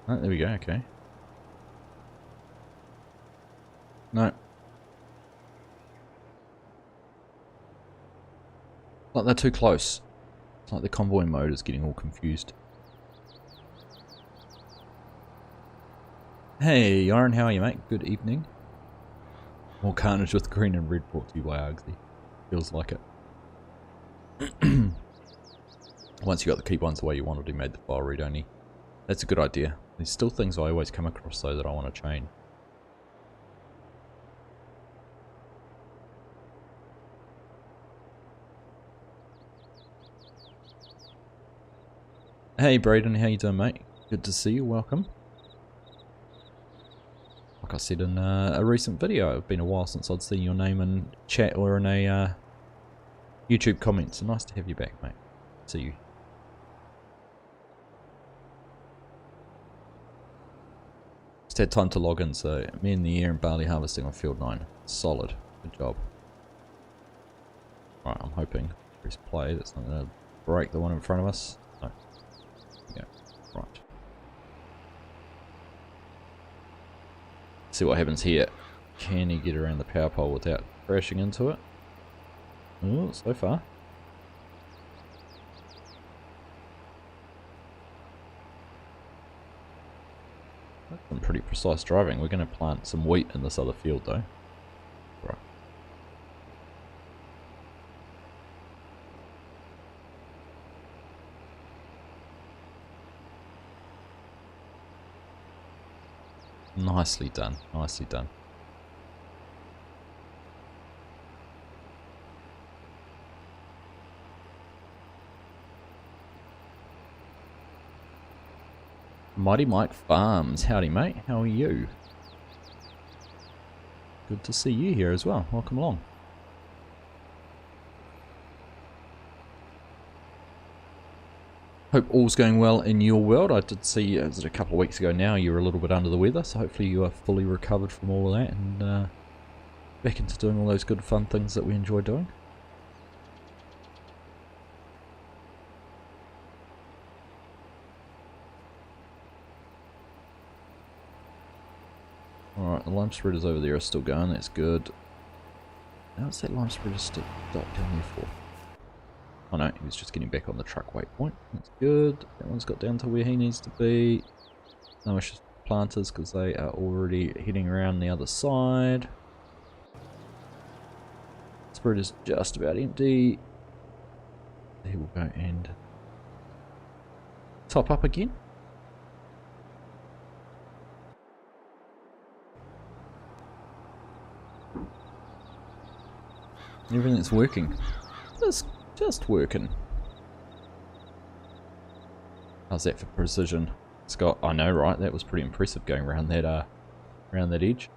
Oh, there we go, okay. No. It's like they're too close. It's like the convoy mode is getting all confused. Hey, Iron, how are you, mate? Good evening. More carnage with green and red brought to you by Argsy. Feels like it. Once you got the key ones the way you wanted, he made the file read only. That's a good idea. There's still things I always come across though that I want to change. Hey Braden, how you doing, mate? Good to see you, welcome. Like I said in a recent video, it's been a while since I'd seen your name in chat or in a YouTube comment, so nice to have you back, mate. See you. Just had time to log in, so me in the air and barley harvesting on field 9. Solid. Good job. Right, I'm hoping. Press play, that's not going to break the one in front of us. No. Yeah, right. See what happens here. Can he get around the power pole without crashing into it? Oh, so far. That's some pretty precise driving. We're going to plant some wheat in this other field though. Right. Nicely done, nicely done. Mighty Mike Farms, howdy mate, how are you? Good to see you here as well, welcome along. Hope all's going well in your world. I did see, was it a couple of weeks ago now, you were a little bit under the weather, so hopefully you are fully recovered from all of that and back into doing all those good fun things that we enjoy doing. Alright, the lime spreaders over there are still going, that's good. Now what's that lime spreader stopped down there for? Oh no, he was just getting back on the truck waypoint. That's good. That one's got down to where he needs to be. Now it's just planters because they are already heading around the other side. Spreader's just about empty. He will go and top up again. Everything's working. Just working. How's that for precision, Scott? I know, right? That was pretty impressive going around that edge.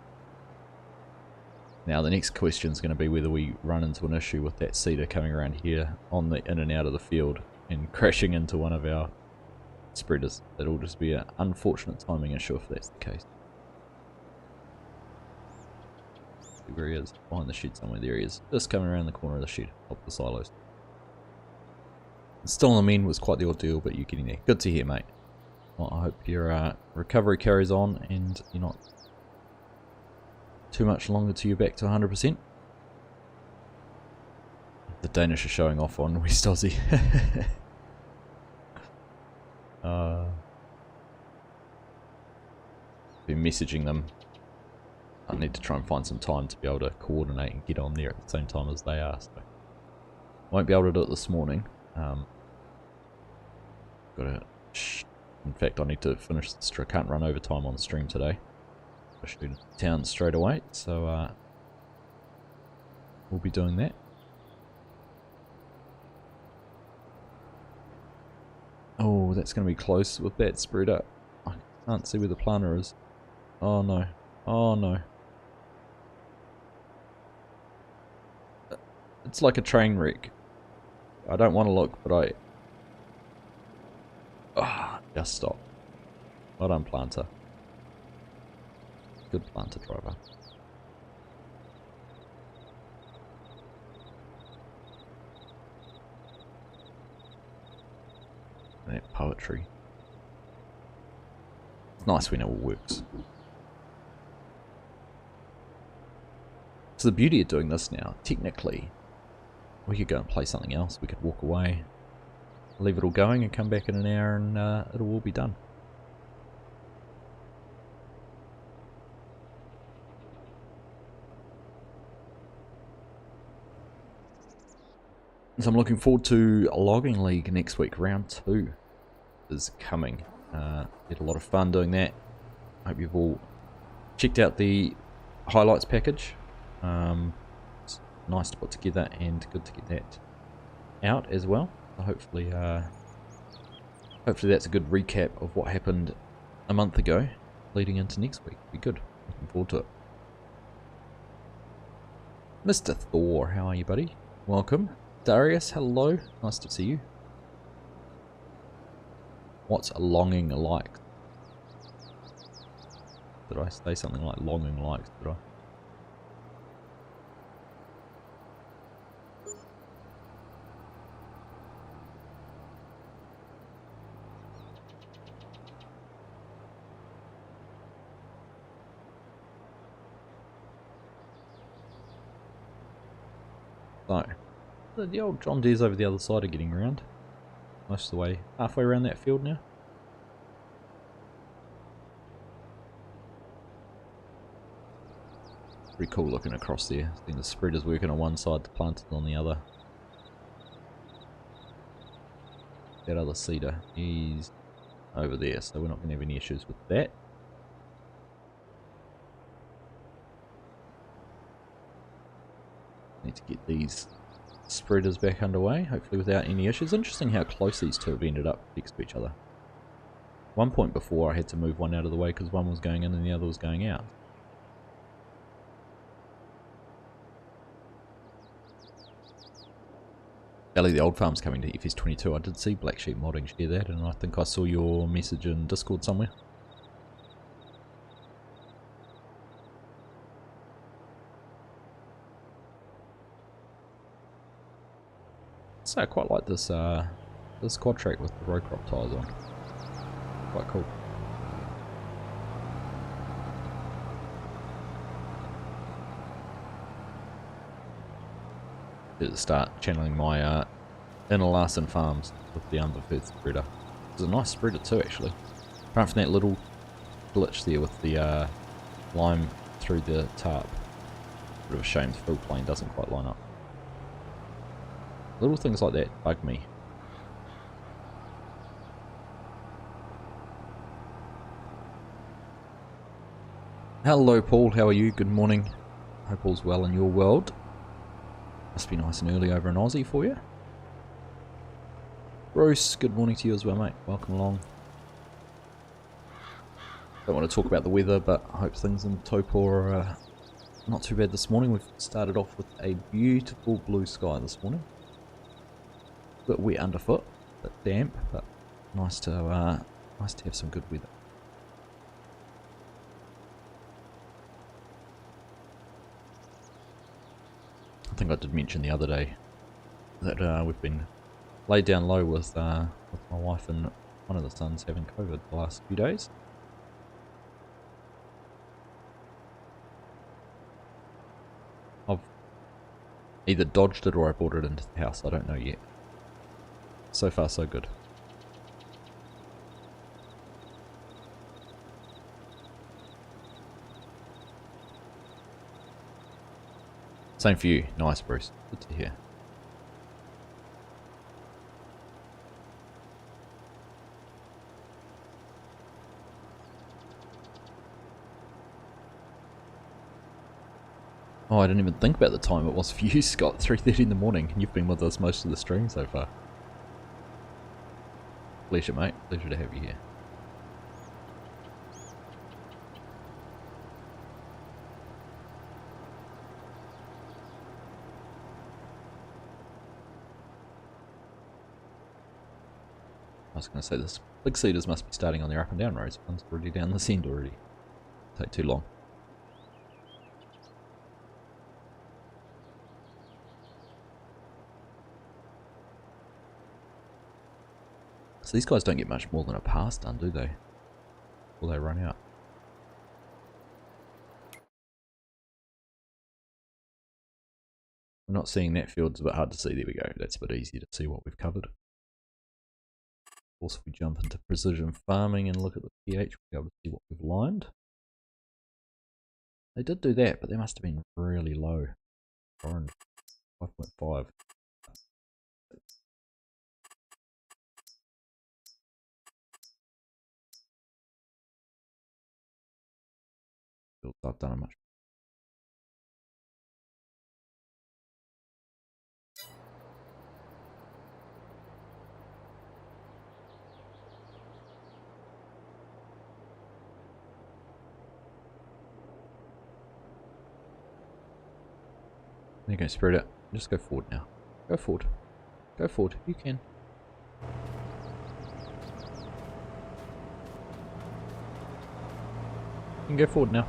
Now the next question is going to be whether we run into an issue with that seeder coming around here on the in and out of the field and crashing into one of our spreaders. That'll just be an unfortunate timing issue if that's the case. See where he is, behind the shed somewhere. There he is, just coming around the corner of the shed, up the silos. Still on the mend was quite the ordeal, but you're getting there. Good to hear, mate. Well, I hope your recovery carries on and you're not too much longer till you're back to 100%. The Danish are showing off on West Aussie. Been messaging them. I need to try and find some time to be able to coordinate and get on there at the same time as they are. So won't be able to do it this morning. In fact, I need to finish this. I can't run overtime on stream today. I should be town straight away, so we'll be doing that. Oh, that's going to be close with that spreader. I can't see where the planter is. Oh no. Oh no. It's like a train wreck. I don't want to look, but just stop. Well done, planter. Good planter driver. That poetry. It's nice when it all works. So the beauty of doing this now, technically, we could go and play something else. We could walk away, leave it all going and come back in an hour and it'll all be done. So I'm looking forward to a logging league next week. Round 2 is coming. Get a lot of fun doing that. Hope you've all checked out the highlights package. It's nice to put together and good to get that out as well. So hopefully that's a good recap of what happened a month ago leading into next week. Be good. Looking forward to it. Mr. Thor, how are you, buddy? Welcome. Darius, hello. Nice to see you. What's a longing like? Did I say something like longing likes? Did I? So, the old John Deere's over the other side are getting around. Most of the way, halfway around that field now. Pretty cool looking across there. I think the spreader's working on one side, the planter's on the other. That other seeder is over there, so we're not going to have any issues with that. Need to get these spreaders back underway, hopefully without any issues. Interesting how close these two have ended up next to each other. One point before I had to move one out of the way because one was going in and the other was going out. Ellie, the old farm's coming to FS22. I did see Black Sheep Modding share that, and I think I saw your message in Discord somewhere. So I quite like this this quad track with the row crop tyres on. Quite cool. To start channeling my inner Larson farms with the Underfed spreader. It's a nice spreader too, actually. Apart from that little glitch there with the lime through the tarp. Bit of a shame the fill plane doesn't quite line up. Little things like that bug me. Hello Paul, how are you? Good morning. Hope all's well in your world. Must be nice and early over in Aussie for you. Bruce, good morning to you as well, mate. Welcome along. Don't want to talk about the weather, but I hope things in Taupo are not too bad this morning. We've started off with a beautiful blue sky this morning. A bit wet underfoot, a bit damp, but nice to have some good weather. I think I did mention the other day that we've been laid down low with my wife and one of the sons having COVID the last few days. I've either dodged it or I brought it into the house, I don't know yet. So far so good. Same for you. Nice, Bruce. Good to hear. Oh, I didn't even think about the time it was for you, Scott. 3:30 in the morning, and you've been with us most of the stream so far. Pleasure, mate. Pleasure to have you here. I was going to say, this big seeders must be starting on their up and down roads. One's already down this end already. Take too long. So these guys don't get much more than a pass done, do they? Before they run out. I'm not seeing that field, it's a bit hard to see. There we go. That's a bit easier to see what we've covered. Of course, if we jump into precision farming and look at the pH, we'll be able to see what we've lined. They did do that, but they must have been really low. Orange, 5.5. I've done a much. There you go, spread it. Just go forward now. Go forward. Go forward. You can. You can go forward now.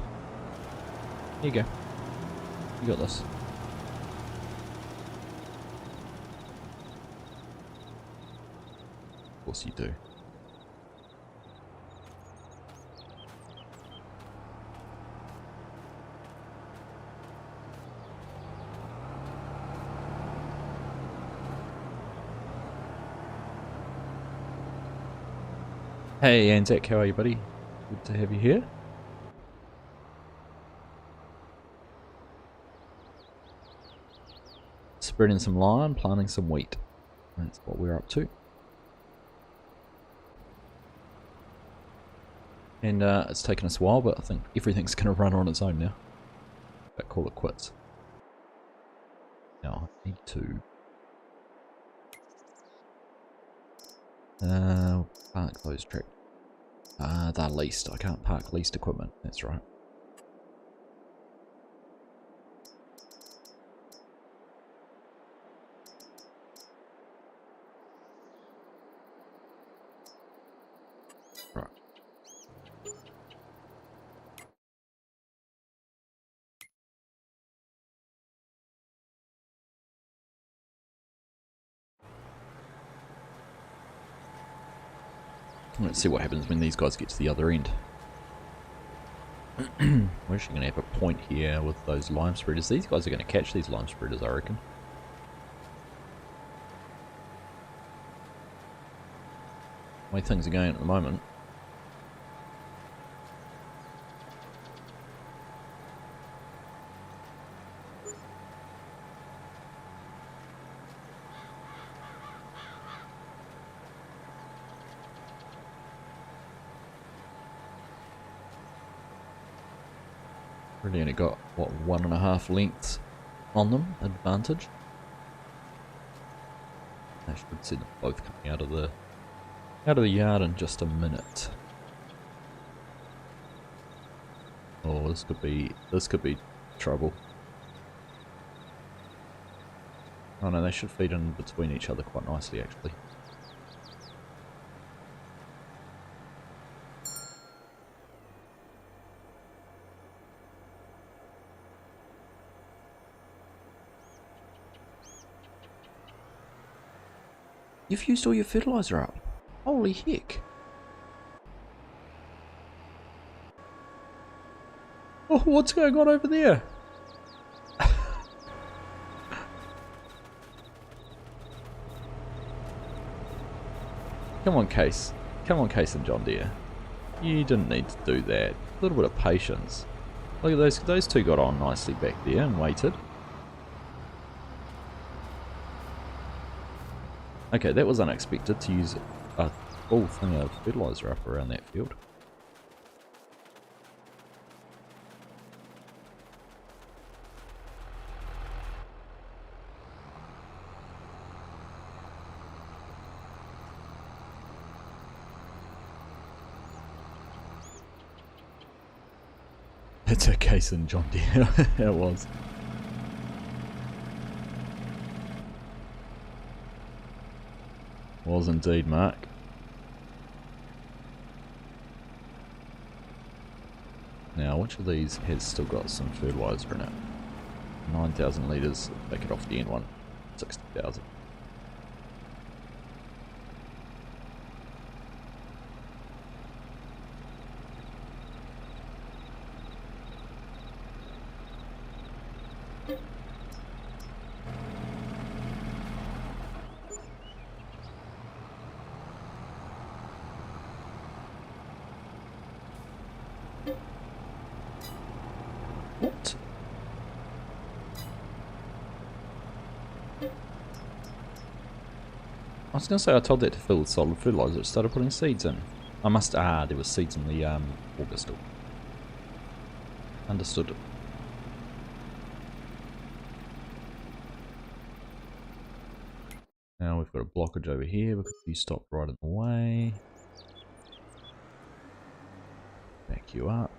Here you go. You got this. Of course you do. Hey Anzac, how are you, buddy? Good to have you here. Spreading some lime, planting some wheat. That's what we're up to. And it's taken us a while, but I think everything's going to run on its own now. But call it quits. Now I need to park those tractors. They're leased. I can't park leased equipment. That's right. Right. Let's see what happens when these guys get to the other end. We're actually going to have a point here with those lime spreaders. These guys are going to catch these lime spreaders, I reckon. The way things are going at the moment. Really only got, what, 1.5 lengths on them, advantage. I should see them both coming out of the yard in just a minute. Oh, this could be trouble. Oh no, they should feed in between each other quite nicely actually. You've used all your fertilizer up. Holy heck. Oh, what's going on over there? Come on, Case. Come on, Case and John Deere. You didn't need to do that. A little bit of patience. Look at those two got on nicely back there and waited. Okay, that was unexpected to use a full thing of fertilizer up around that field. It's a Case and John Deere. It was. Was indeed, Mark. Now, which of these has still got some fertilizer in it? 9,000 litres, take it off the end one. 60,000. What? I was going to say I told that to fill with solid fertilizer, it started putting seeds in. I must, there was seeds in the auger still. Understood. Now we've got a blockage over here because you stopped right in the way. Back you up.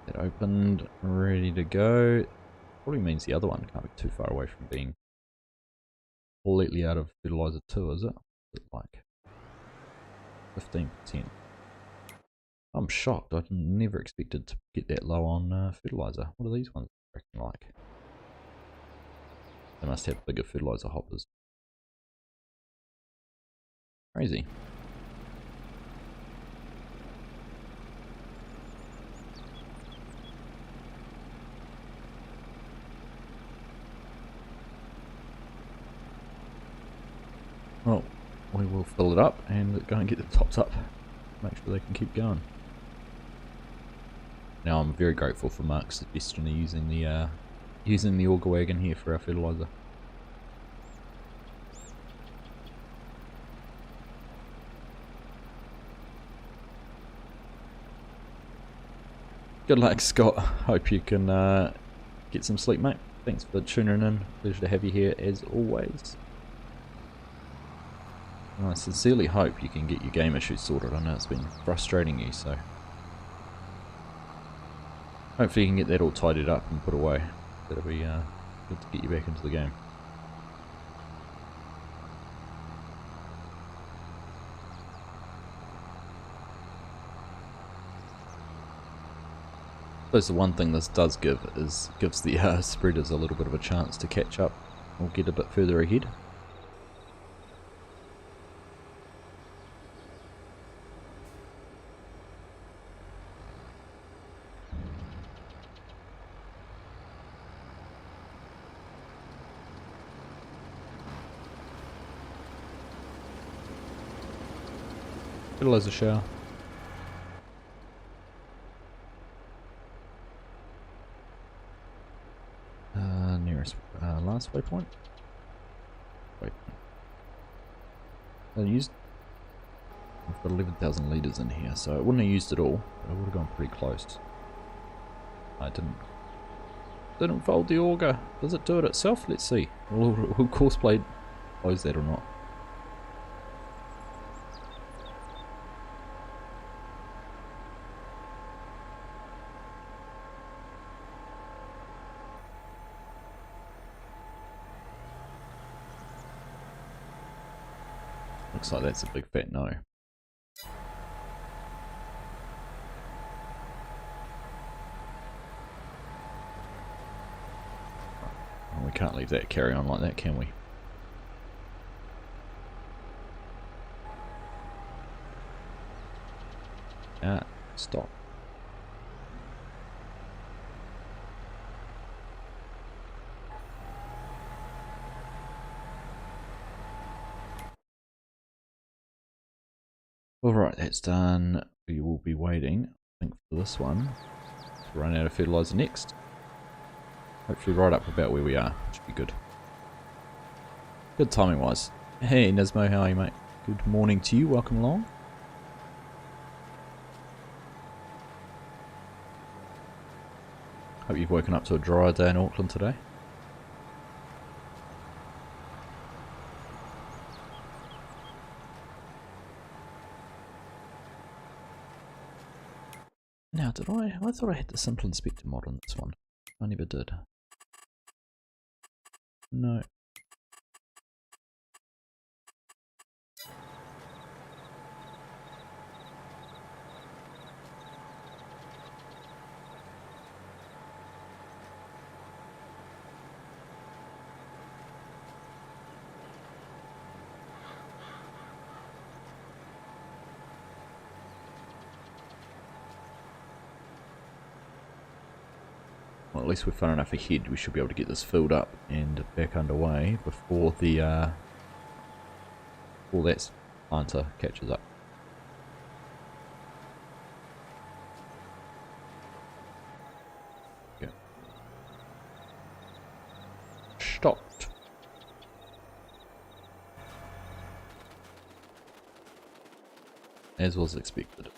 That opened, ready to go. Probably means the other one can't be too far away from being completely out of fertilizer too, is it? Is it like 15%? I'm shocked. I never expected to get that low on fertilizer. What are these ones acting like? They must have bigger fertilizer hoppers. Crazy. Well, we will fill it up and go and get the tops up. Make sure they can keep going. Now I'm very grateful for Mark's suggestion of using the auger wagon here for our fertilizer. Good luck, Scott. Hope you can get some sleep, mate. Thanks for tuning in. Pleasure to have you here as always. And I sincerely hope you can get your game issues sorted. I know it's been frustrating you, so hopefully you can get that all tidied up and put away. That'll be good to get you back into the game. I suppose the one thing this does gives the spreaders a little bit of a chance to catch up or get a bit further ahead. Fertilizer shower. Nearest last waypoint. Wait. I used. I've got 11,000 litres in here, so I wouldn't have used it all, but I would have gone pretty close. I didn't fold the auger. Does it do it itself? Let's see. Will Courseplay close that or not? Looks like that's a big fat no. Well, we can't leave that carry on like that, can we? Ah, stop. Alright, that's done. We will be waiting, I think, for this one to run out of fertilizer next. Hopefully right up about where we are. Should be good. Good timing wise. Hey Nismo, how are you, mate? Good morning to you, welcome along. Hope you've woken up to a drier day in Auckland today. Now, did I thought I had the simple inspector mod on this one. I never did. No. Well, at least we're far enough ahead. We should be able to get this filled up and back underway before the before that planter catches up. Okay. Stopped. As was expected.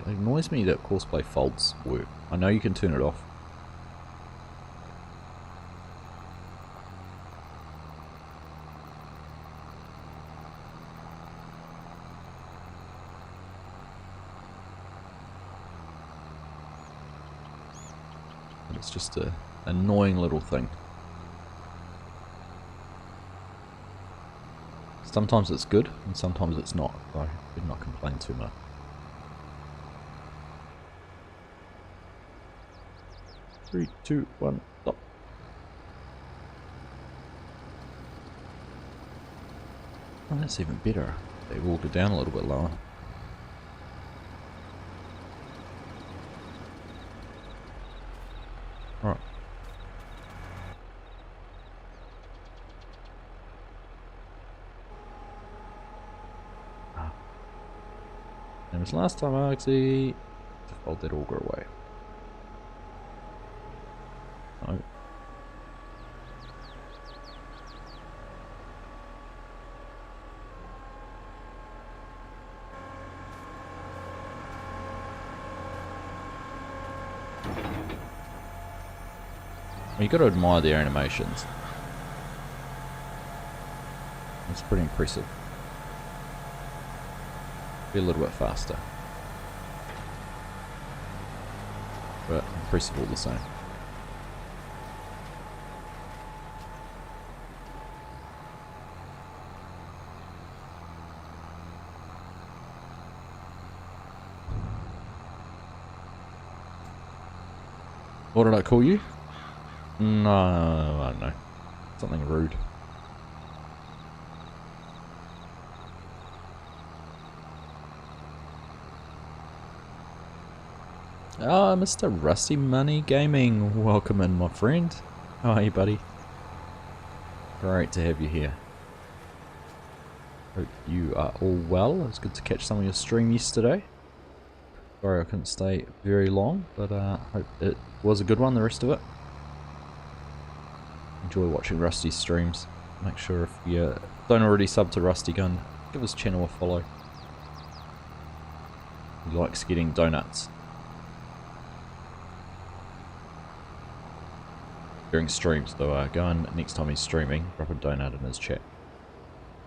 It annoys me that Courseplay faults work. I know you can turn it off. But it's just an annoying little thing. Sometimes it's good, and sometimes it's not. So I should not complain too much. Three, two, one, stop. Oh, that's even better. They walked it down a little bit lower. Alright. And as last time, Argsy, to fold that auger away. No. Well, you got to admire their animations. It's pretty impressive. Be a little bit faster, but impressive all the same. What did I call you? No, I don't know. Something rude. Ah, Mr. Rusty Money Gaming, welcome in, my friend. How are you, buddy? Great to have you here. Hope you are all well. It was good to catch some of your stream yesterday. Sorry I couldn't stay very long, but hope it was a good one, the rest of it. Enjoy watching Rusty's streams. Make sure if you don't already sub to Rusty Gun, give his channel a follow. He likes getting donuts during streams, so go and next time he's streaming, drop a donut in his chat.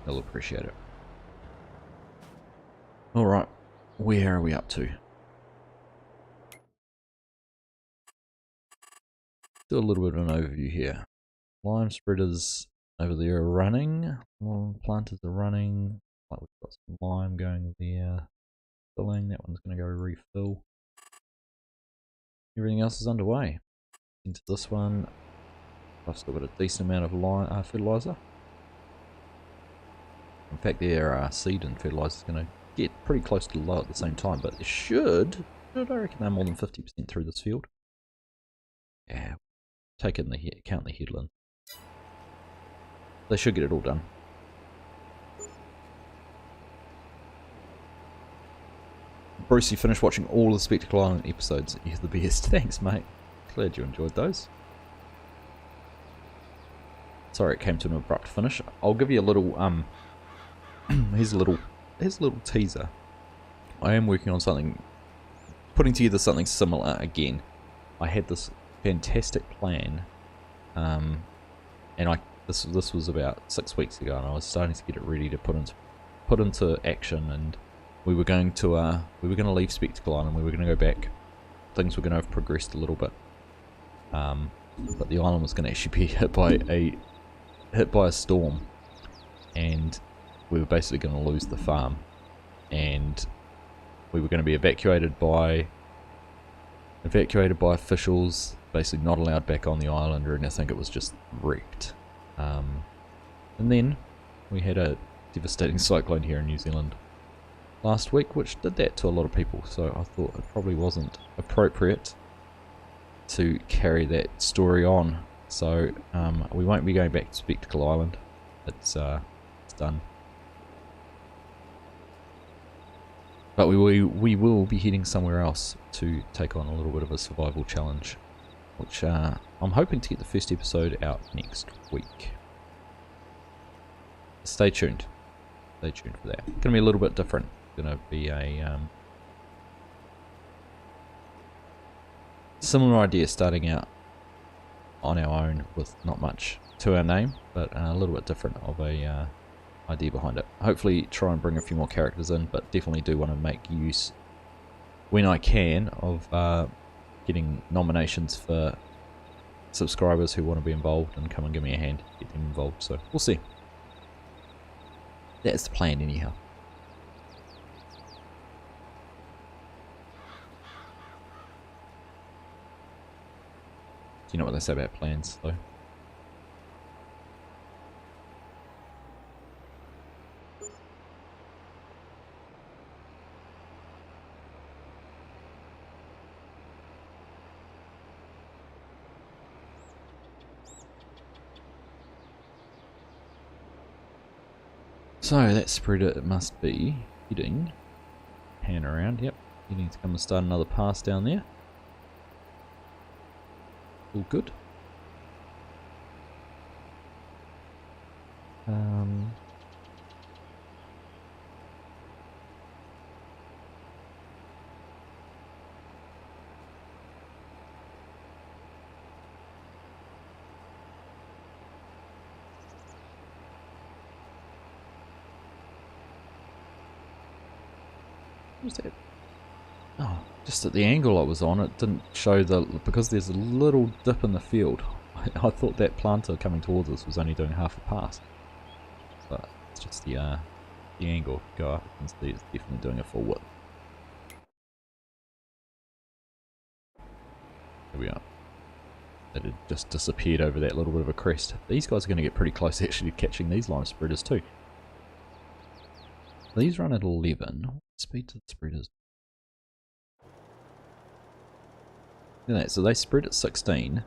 He'll appreciate it. Alright, where are we up to? Do a little bit of an overview here. Lime spreaders over there are running. Planters are running. Like we've got some lime going there. Filling. That one's going to go refill. Everything else is underway. Into this one, I've still got a decent amount of lime, fertilizer. In fact, their seed and fertilizer is going to get pretty close to low at the same time, but it should I reckon they're more than 50% through this field. Yeah, take in the count the headland. They should get it all done. Bruce, you finished watching all the Spectacle Island episodes. You're the best. Thanks, mate. Glad you enjoyed those. Sorry it came to an abrupt finish. I'll give you a little here's a little teaser. I am working on something, putting together something similar again. I had this fantastic plan, and this was about 6 weeks ago, and I was starting to get it ready to put into action, and we were going to leave Spectacle Island. We were going to go back. Things were going to have progressed a little bit, but the island was going to actually be hit by a storm, and we were basically going to lose the farm, and we were going to be evacuated by officials, basically not allowed back on the island, and I think it was just wrecked. And then we had a devastating cyclone here in New Zealand last week, which did that to a lot of people, so I thought it probably wasn't appropriate to carry that story on. So we won't be going back to Spectacle Island. It's done. But we will be heading somewhere else to take on a little bit of a survival challenge, which I'm hoping to get the first episode out next week. Stay tuned. Stay tuned for that. It's going to be a little bit different. It's going to be a similar idea, starting out on our own with not much to our name, but a little bit different of a idea behind it. Hopefully try and bring a few more characters in, but definitely do want to make use, when I can, of getting nominations for subscribers who want to be involved and come and give me a hand, get them involved. So we'll see. That's the plan anyhow. Do you know what they say about plans, though? So that spreader must be heading, pan around, yep, heading to come and start another pass down there. All good. What was that? Oh, just at the angle I was on, it didn't show because there's a little dip in the field. I thought that planter coming towards us was only doing half a pass, but it's just the angle. Go up and see it's definitely doing a full width. Here we are. It had just disappeared over that little bit of a crest. These guys are going to get pretty close actually to catching these lime spreaders too. These run at 11. What speed to the spreaders? Look at that. So they spread at 16,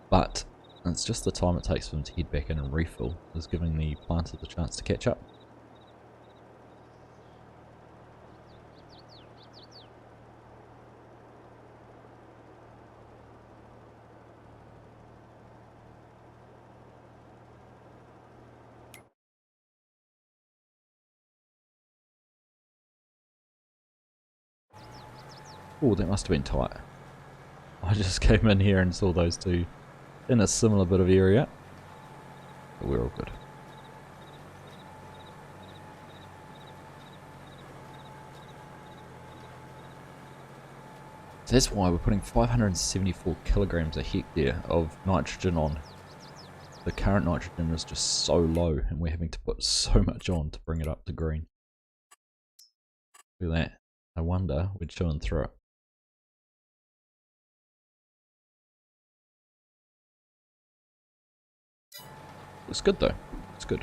but it's just the time it takes for them to head back in and refill is giving the planters a chance to catch up. Oh, that must have been tight. I just came in here and saw those two in a similar bit of area. But we're all good. So that's why we're putting 574 kilograms a hectare of nitrogen on. The current nitrogen is just so low and we're having to put so much on to bring it up to green. Look at that. No wonder we're chewing through it. Looks good though. It's good.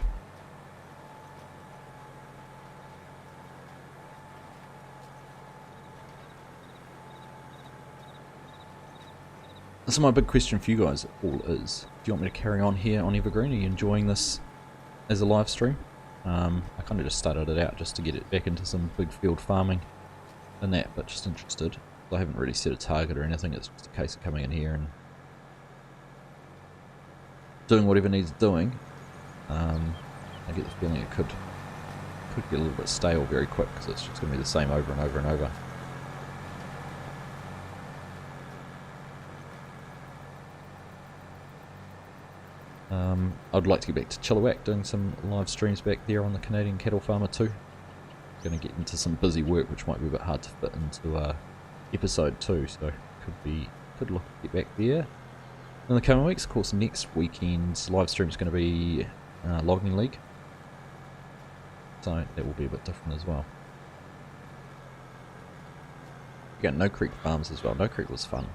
So my big question for you guys all is, do you want me to carry on here on Evergreen? Are you enjoying this as a live stream? I kind of just started it out just to get it back into some big field farming and that, but just interested. I haven't really set a target or anything, it's just a case of coming in here and doing whatever needs doing. I get the feeling it could get a little bit stale very quick because it's just going to be the same over and over and over. I'd like to get back to Chilliwack, doing some live streams back there on the Canadian Cattle Farmer too. Going to get into some busy work which might be a bit hard to fit into episode 2, so could look to get back there in the coming weeks. Of course, next weekend's live stream is going to be Logging League, so that will be a bit different as well. We got No Creek Farms as well. No Creek was fun.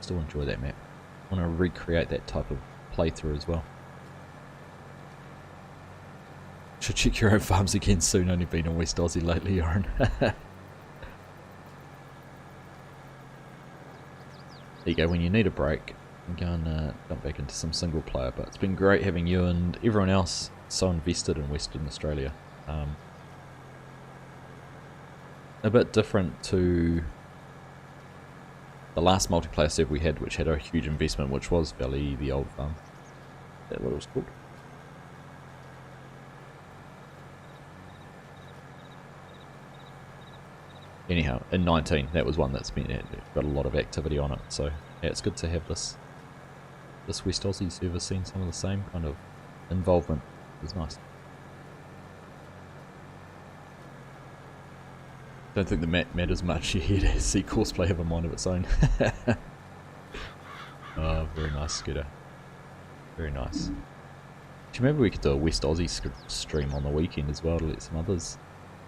Still enjoy that map. I want to recreate that type of playthrough as well. Should check your own farms again soon. Only been in West Aussie lately, Aaron. There you go. When you need a break, and go and jump back into some single player. But it's been great having you and everyone else so invested in Western Australia. A bit different to the last multiplayer server we had, which had a huge investment, which was Valley, the old farm. Is that what it was called? Anyhow, in 19, that was one that's got a lot of activity on it. So yeah, it's good to have this West Aussie server seeing some of the same kind of involvement. It was nice. Don't think the map matters much. You hear to see Courseplay have a mind of its own. Oh, very nice, Scooter. Very nice. Do you remember we could do a West Aussie stream on the weekend as well to let some others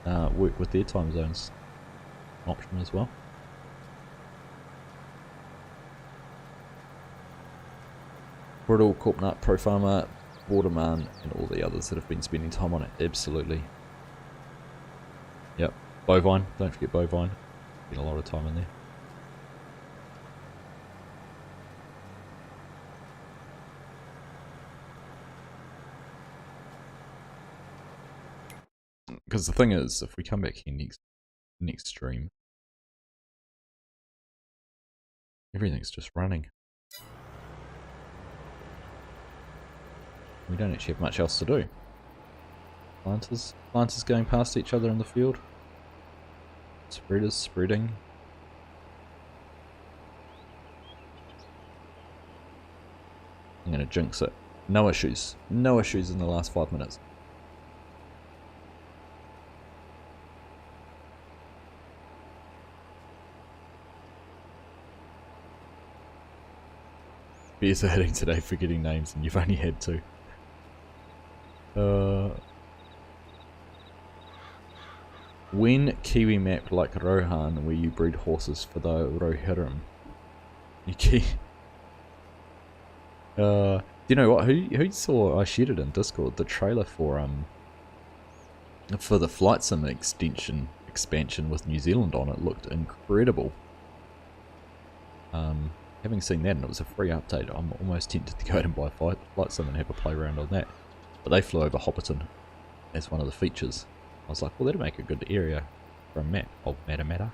work with their time zones? Option as well. Brittle, Corpnut, Pro Farmer, Waterman, and all the others that have been spending time on it. Absolutely. Yep. Bovine. Don't forget Bovine. Been a lot of time in there. Because the thing is, if we come back here next stream, everything's just running. We don't actually have much else to do. Planters going past each other in the field. Spreaders spreading. I'm gonna jinx it. No issues. No issues in the last 5 minutes. Beers are hitting today, forgetting names, and you've only had 2. When Kiwi map like Rohan, where you breed horses for the Rohirrim? Do you know what? Who saw? I shared it in Discord. The trailer for the Flight Sim expansion with New Zealand on it looked incredible. Having seen that, and it was a free update, I'm almost tempted to go out and buy Flight Sim and have a play around on that. But they flew over Hobbiton as one of the features. I was like, well, that'll make a good area for a map. Oh, Mata.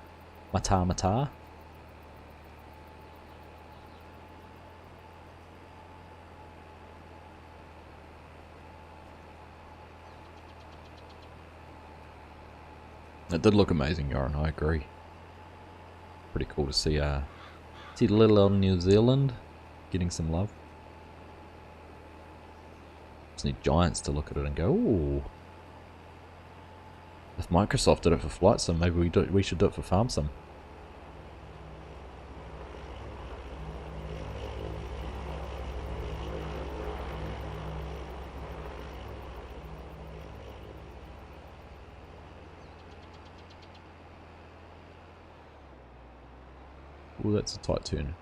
It did look amazing, Yoran, I agree. Pretty cool to see little old New Zealand getting some love. Just need giants to look at it and go, ooh. If Microsoft did it for Flight Sim, maybe we should do it for Farm Sim. Oh, that's a tight turn.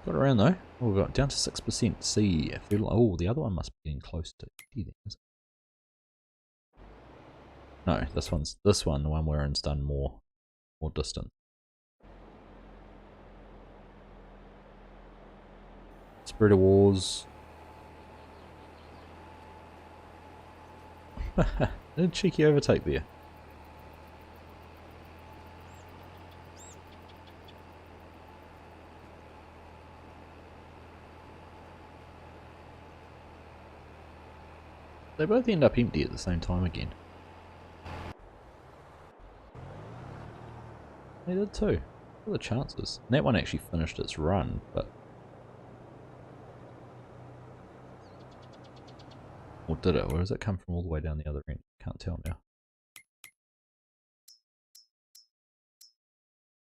Got around though. Oh, we got down to 6%. See, oh, the other one must be getting close to 80 then, is it? No, this one, the one where it's done more distant. Spreader Wars. A cheeky overtake there. They both end up empty at the same time again. They did too. What are the chances? And that one actually finished its run, but... Or did it? Or does it come from all the way down the other end? Can't tell now.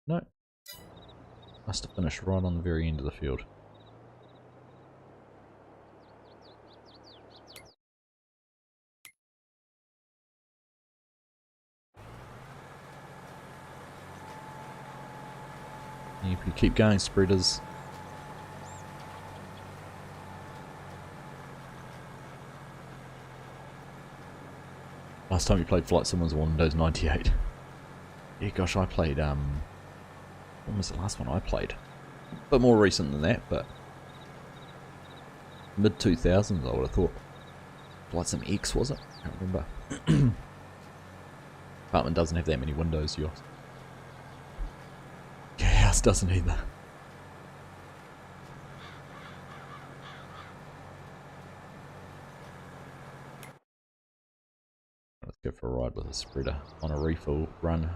No. Must have finished right on the very end of the field. You can keep going, spreaders. Last time you played Flight Sim was Windows 98. Yeah, gosh, I played, when was the last one I played? A bit more recent than that, but... mid-2000s, I would have thought. Flight Sim X, was it? I can't remember. Apartment doesn't have that many windows, yours. Yeah, ours doesn't either. Let's go for a ride with a spreader on a refill run.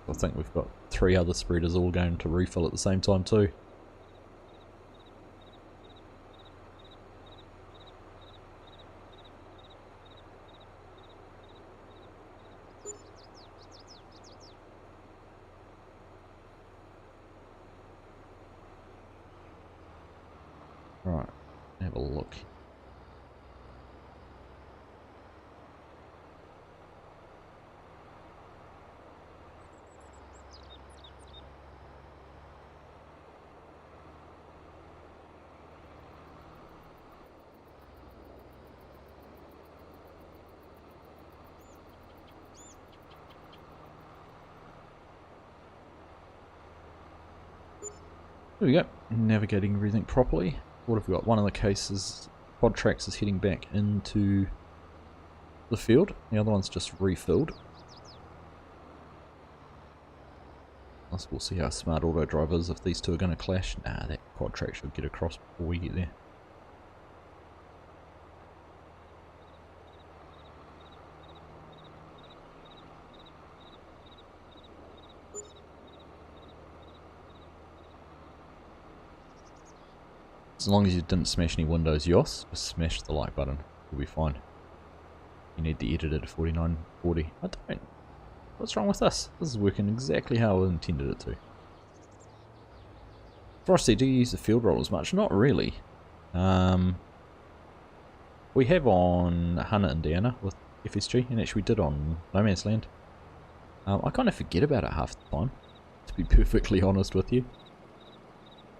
I think we've got 3 other spreaders all going to refill at the same time too. Right, have a look. There we go, navigating everything properly. What have we got? One of the cases, pod tracks is heading back into the field. The other one's just refilled. We'll see how smart auto drive is if these two are going to clash. Nah, that quad track should get across before we get there. As long as you didn't smash any windows, Yos, just smash the like button. You'll be fine. You need to edit it at 4940. I don't. What's wrong with this? This is working exactly how I intended it to. Frosty, do you use the field rollers much? Not really. We have on Hunter and Diana with FSG, and actually we did on No Man's Land. I kind of forget about it half the time, to be perfectly honest with you.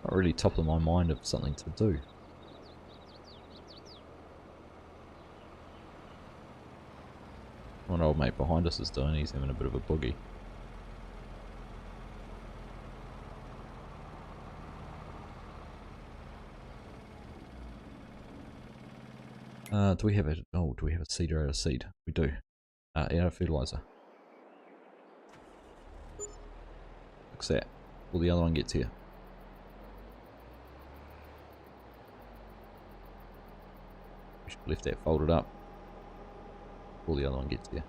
Not really top of my mind of something to do. What old mate behind us is doing, he's having a bit of a boogie. Do we have a, oh, do we have a seeder out of seed? We do. Out of fertilizer. Looks that. Well, the other one gets here. We should have left that folded up. Before the other one gets here.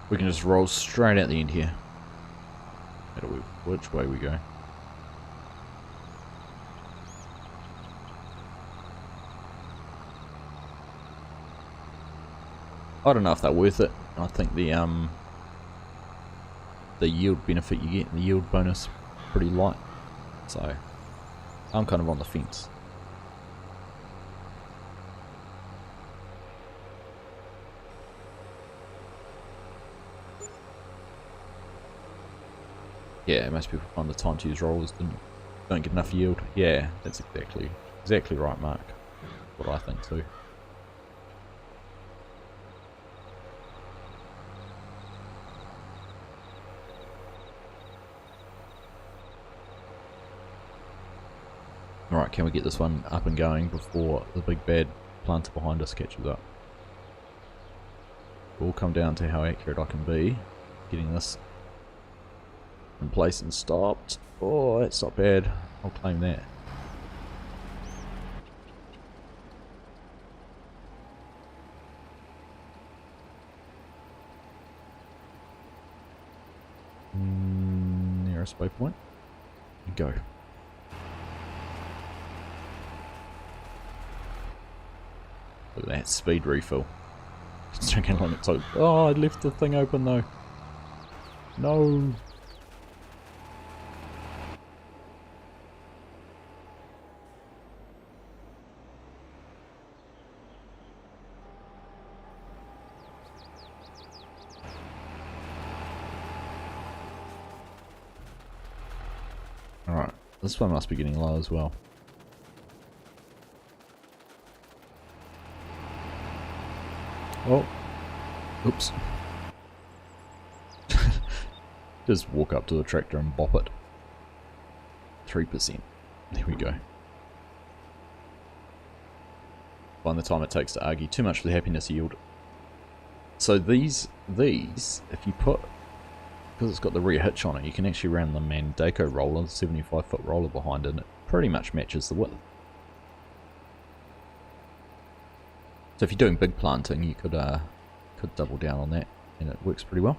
We can just roll straight out the end here. Which way we go? I don't know if they're worth it. I think the yield benefit you get, the yield bonus, pretty light. So I'm kind of on the fence. Yeah, most people find the time to use rollers don't get enough yield. Yeah, that's exactly right, Mark. What I think too. Alright, can we get this one up and going before the big bad planter behind us catches up? It will come down to how accurate I can be getting this in place and stopped. Oh, that's not bad. I'll claim that. Nearest waypoint. Go. Look at that speed refill. Drinking limits open. Oh, I left the thing open though. No. Alright, this one must be getting low as well. Oh, oops. Just walk up to the tractor and bop it. 3%. There we go. Find the time it takes to argue. Too much for the happiness yield. So these, if you put, because it's got the rear hitch on it, you can actually run the Mandako roller, the 75-foot roller behind it, and it pretty much matches the width. So if you're doing big planting, you could double down on that, and it works pretty well.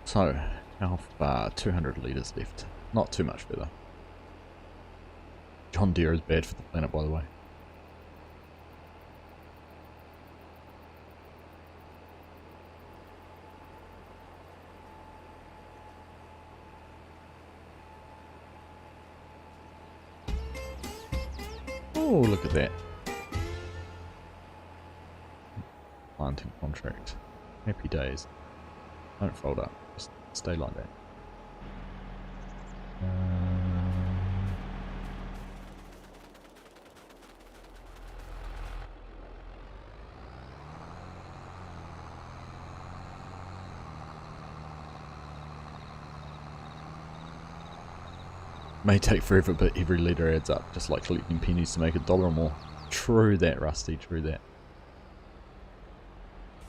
So, how far? 200 litres left. Not too much further. John Deere is bad for the planet, by the way. Oh, look at that. Planting contract. Happy days. Don't fold up. Just stay like that. May take forever, but every litre adds up, just like collecting pennies to make $1 or more. True that, Rusty, true that.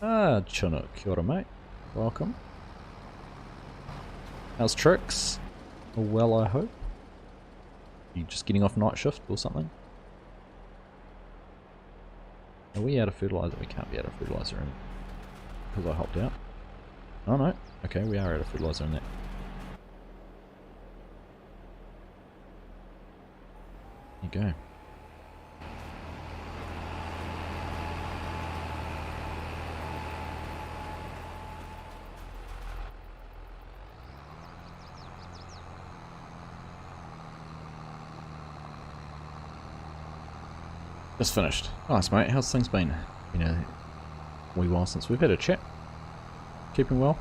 Ah, Chinook, kia ora, mate. Welcome. How's tricks? Well, I hope. Are you just getting off night shift or something? Are we out of fertiliser? We can't be out of fertiliser because I hopped out. Oh no. Okay, we are out of fertiliser in that. There you go. Just finished. Nice, mate. How's things been? Been a wee while since we've had a chat. Keeping well?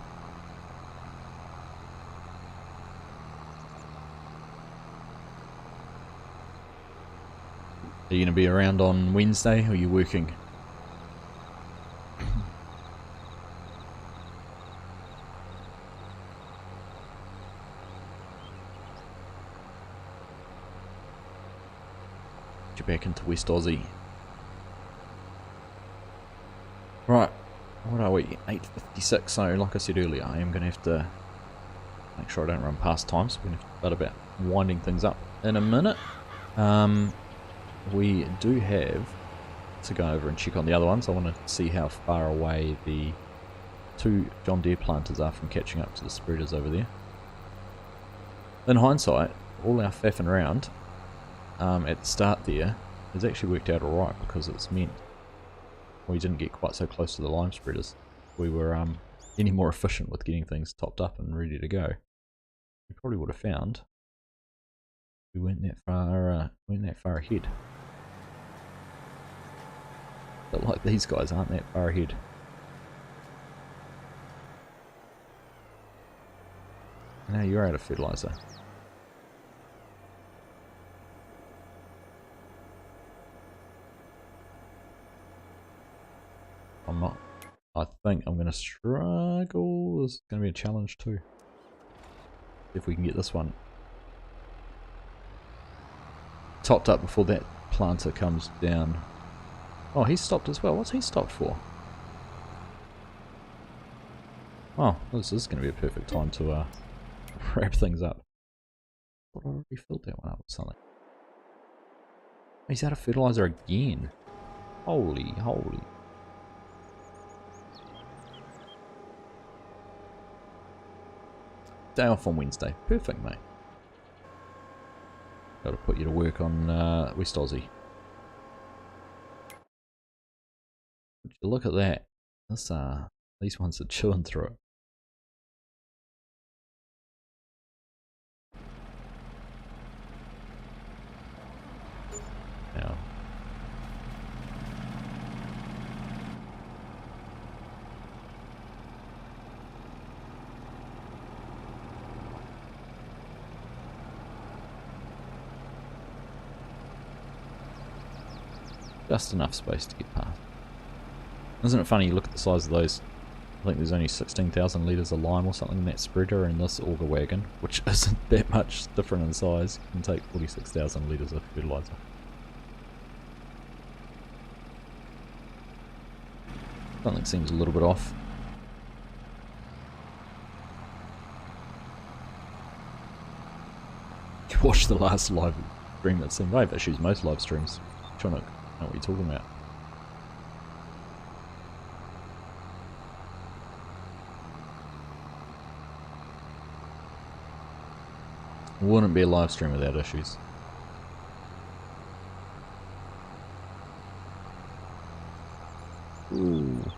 Are you going to be around on Wednesday, or are you working? Get back into West Aussie. Right, What are we? 8:56. So, like I said earlier, I am going to have to make sure I don't run past time. So, we're going to have to start about winding things up in a minute. We do have to go over and check on the other ones. I want to see how far away the 2 John Deere planters are from catching up to the spreaders over there. In hindsight, all our faffing around at the start there has actually worked out alright, because it's meant we didn't get quite so close to the lime spreaders. We were any more efficient with getting things topped up and ready to go. We probably would have found we weren't that far ahead. But like these guys aren't that far ahead. Now you're out of fertilizer. I'm not. I think I'm going to struggle. This is going to be a challenge too. If we can get this one topped up before that planter comes down. Oh, he's stopped as well. What's he stopped for? Oh, this is going to be a perfect time to wrap things up. I thought I already filled that one up with something. He's out of fertilizer again. Holy. Day off on Wednesday. Perfect, mate. Got to put you to work on West Aussie. Would you look at that? This, these ones are chewing through it. Now. Just enough space to get past. Isn't it funny, you look at the size of those, I think there's only 16,000 litres of lime or something in that spreader, and this auger wagon, which isn't that much different in size, can take 46,000 litres of fertiliser. Something seems a little bit off. You watched the last live stream that seemed I've issues most live streams. I'm trying to know what you're talking about. Wouldn't be a live stream without issues. Ooh.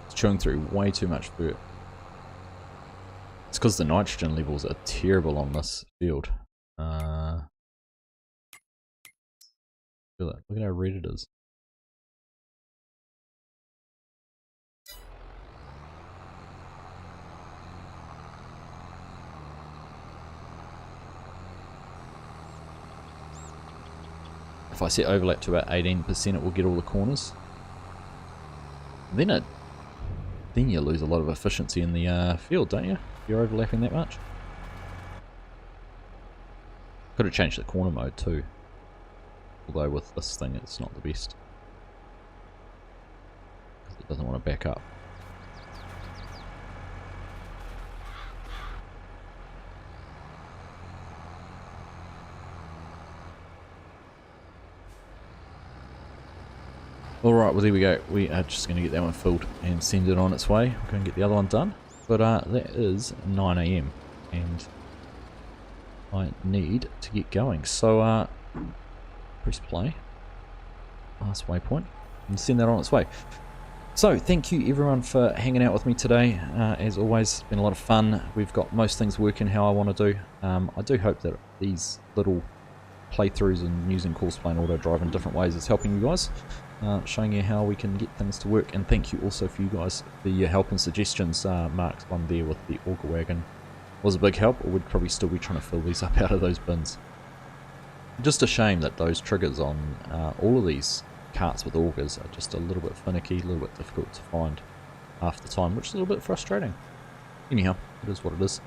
It's chewing through way too much fert. It's because the nitrogen levels are terrible on this field. Look at how red it is. If I set overlap to about 18%, it will get all the corners. Then you lose a lot of efficiency in the field, don't you? If you're overlapping that much. Could have changed the corner mode too. Although with this thing it's not the best. Because it doesn't want to back up. Alright, well there we go. We are just going to get that one filled and send it on its way. We're going to get the other one done. But that is 9 AM and I need to get going. So press play. Last waypoint. And send that on its way. So thank you everyone for hanging out with me today. As always, it's been a lot of fun. We've got most things working how I want to do. I do hope that these little playthroughs and using Courseplay and auto drive in different ways is helping you guys. Showing you how we can get things to work, and thank you also for you guys for your help and suggestions. Mark's one there with the auger wagon was a big help, or we'd probably still be trying to fill these up out of those bins. Just a shame that those triggers on all of these carts with augers are just a little bit finicky, a little bit difficult to find half the time, which is a little bit frustrating. Anyhow, it is what it is.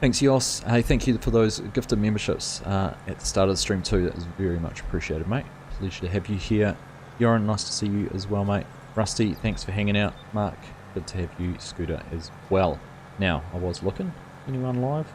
Thanks Yos. Hey, thank you for those gifted memberships at the start of the stream too. That was very much appreciated, mate. Pleasure to have you here. Yoran, nice to see you as well, mate. Rusty, thanks for hanging out. Mark, good to have you. Scooter as well. Now, I was looking. Anyone live?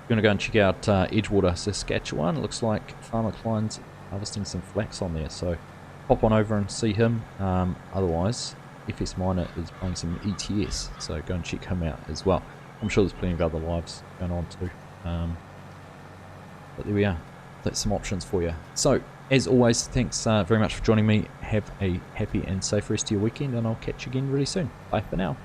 We're going to go and check out Edgewater, Saskatchewan. It looks like Farmer Klein's harvesting some flax on there, so pop on over and see him. Otherwise, FS Miner is playing some ETS, so go and check him out as well. I'm sure there's plenty of other lives going on too. But there we are. That's some options for you. So, as always, thanks very much for joining me. Have a happy and safe rest of your weekend, and I'll catch you again really soon. Bye for now.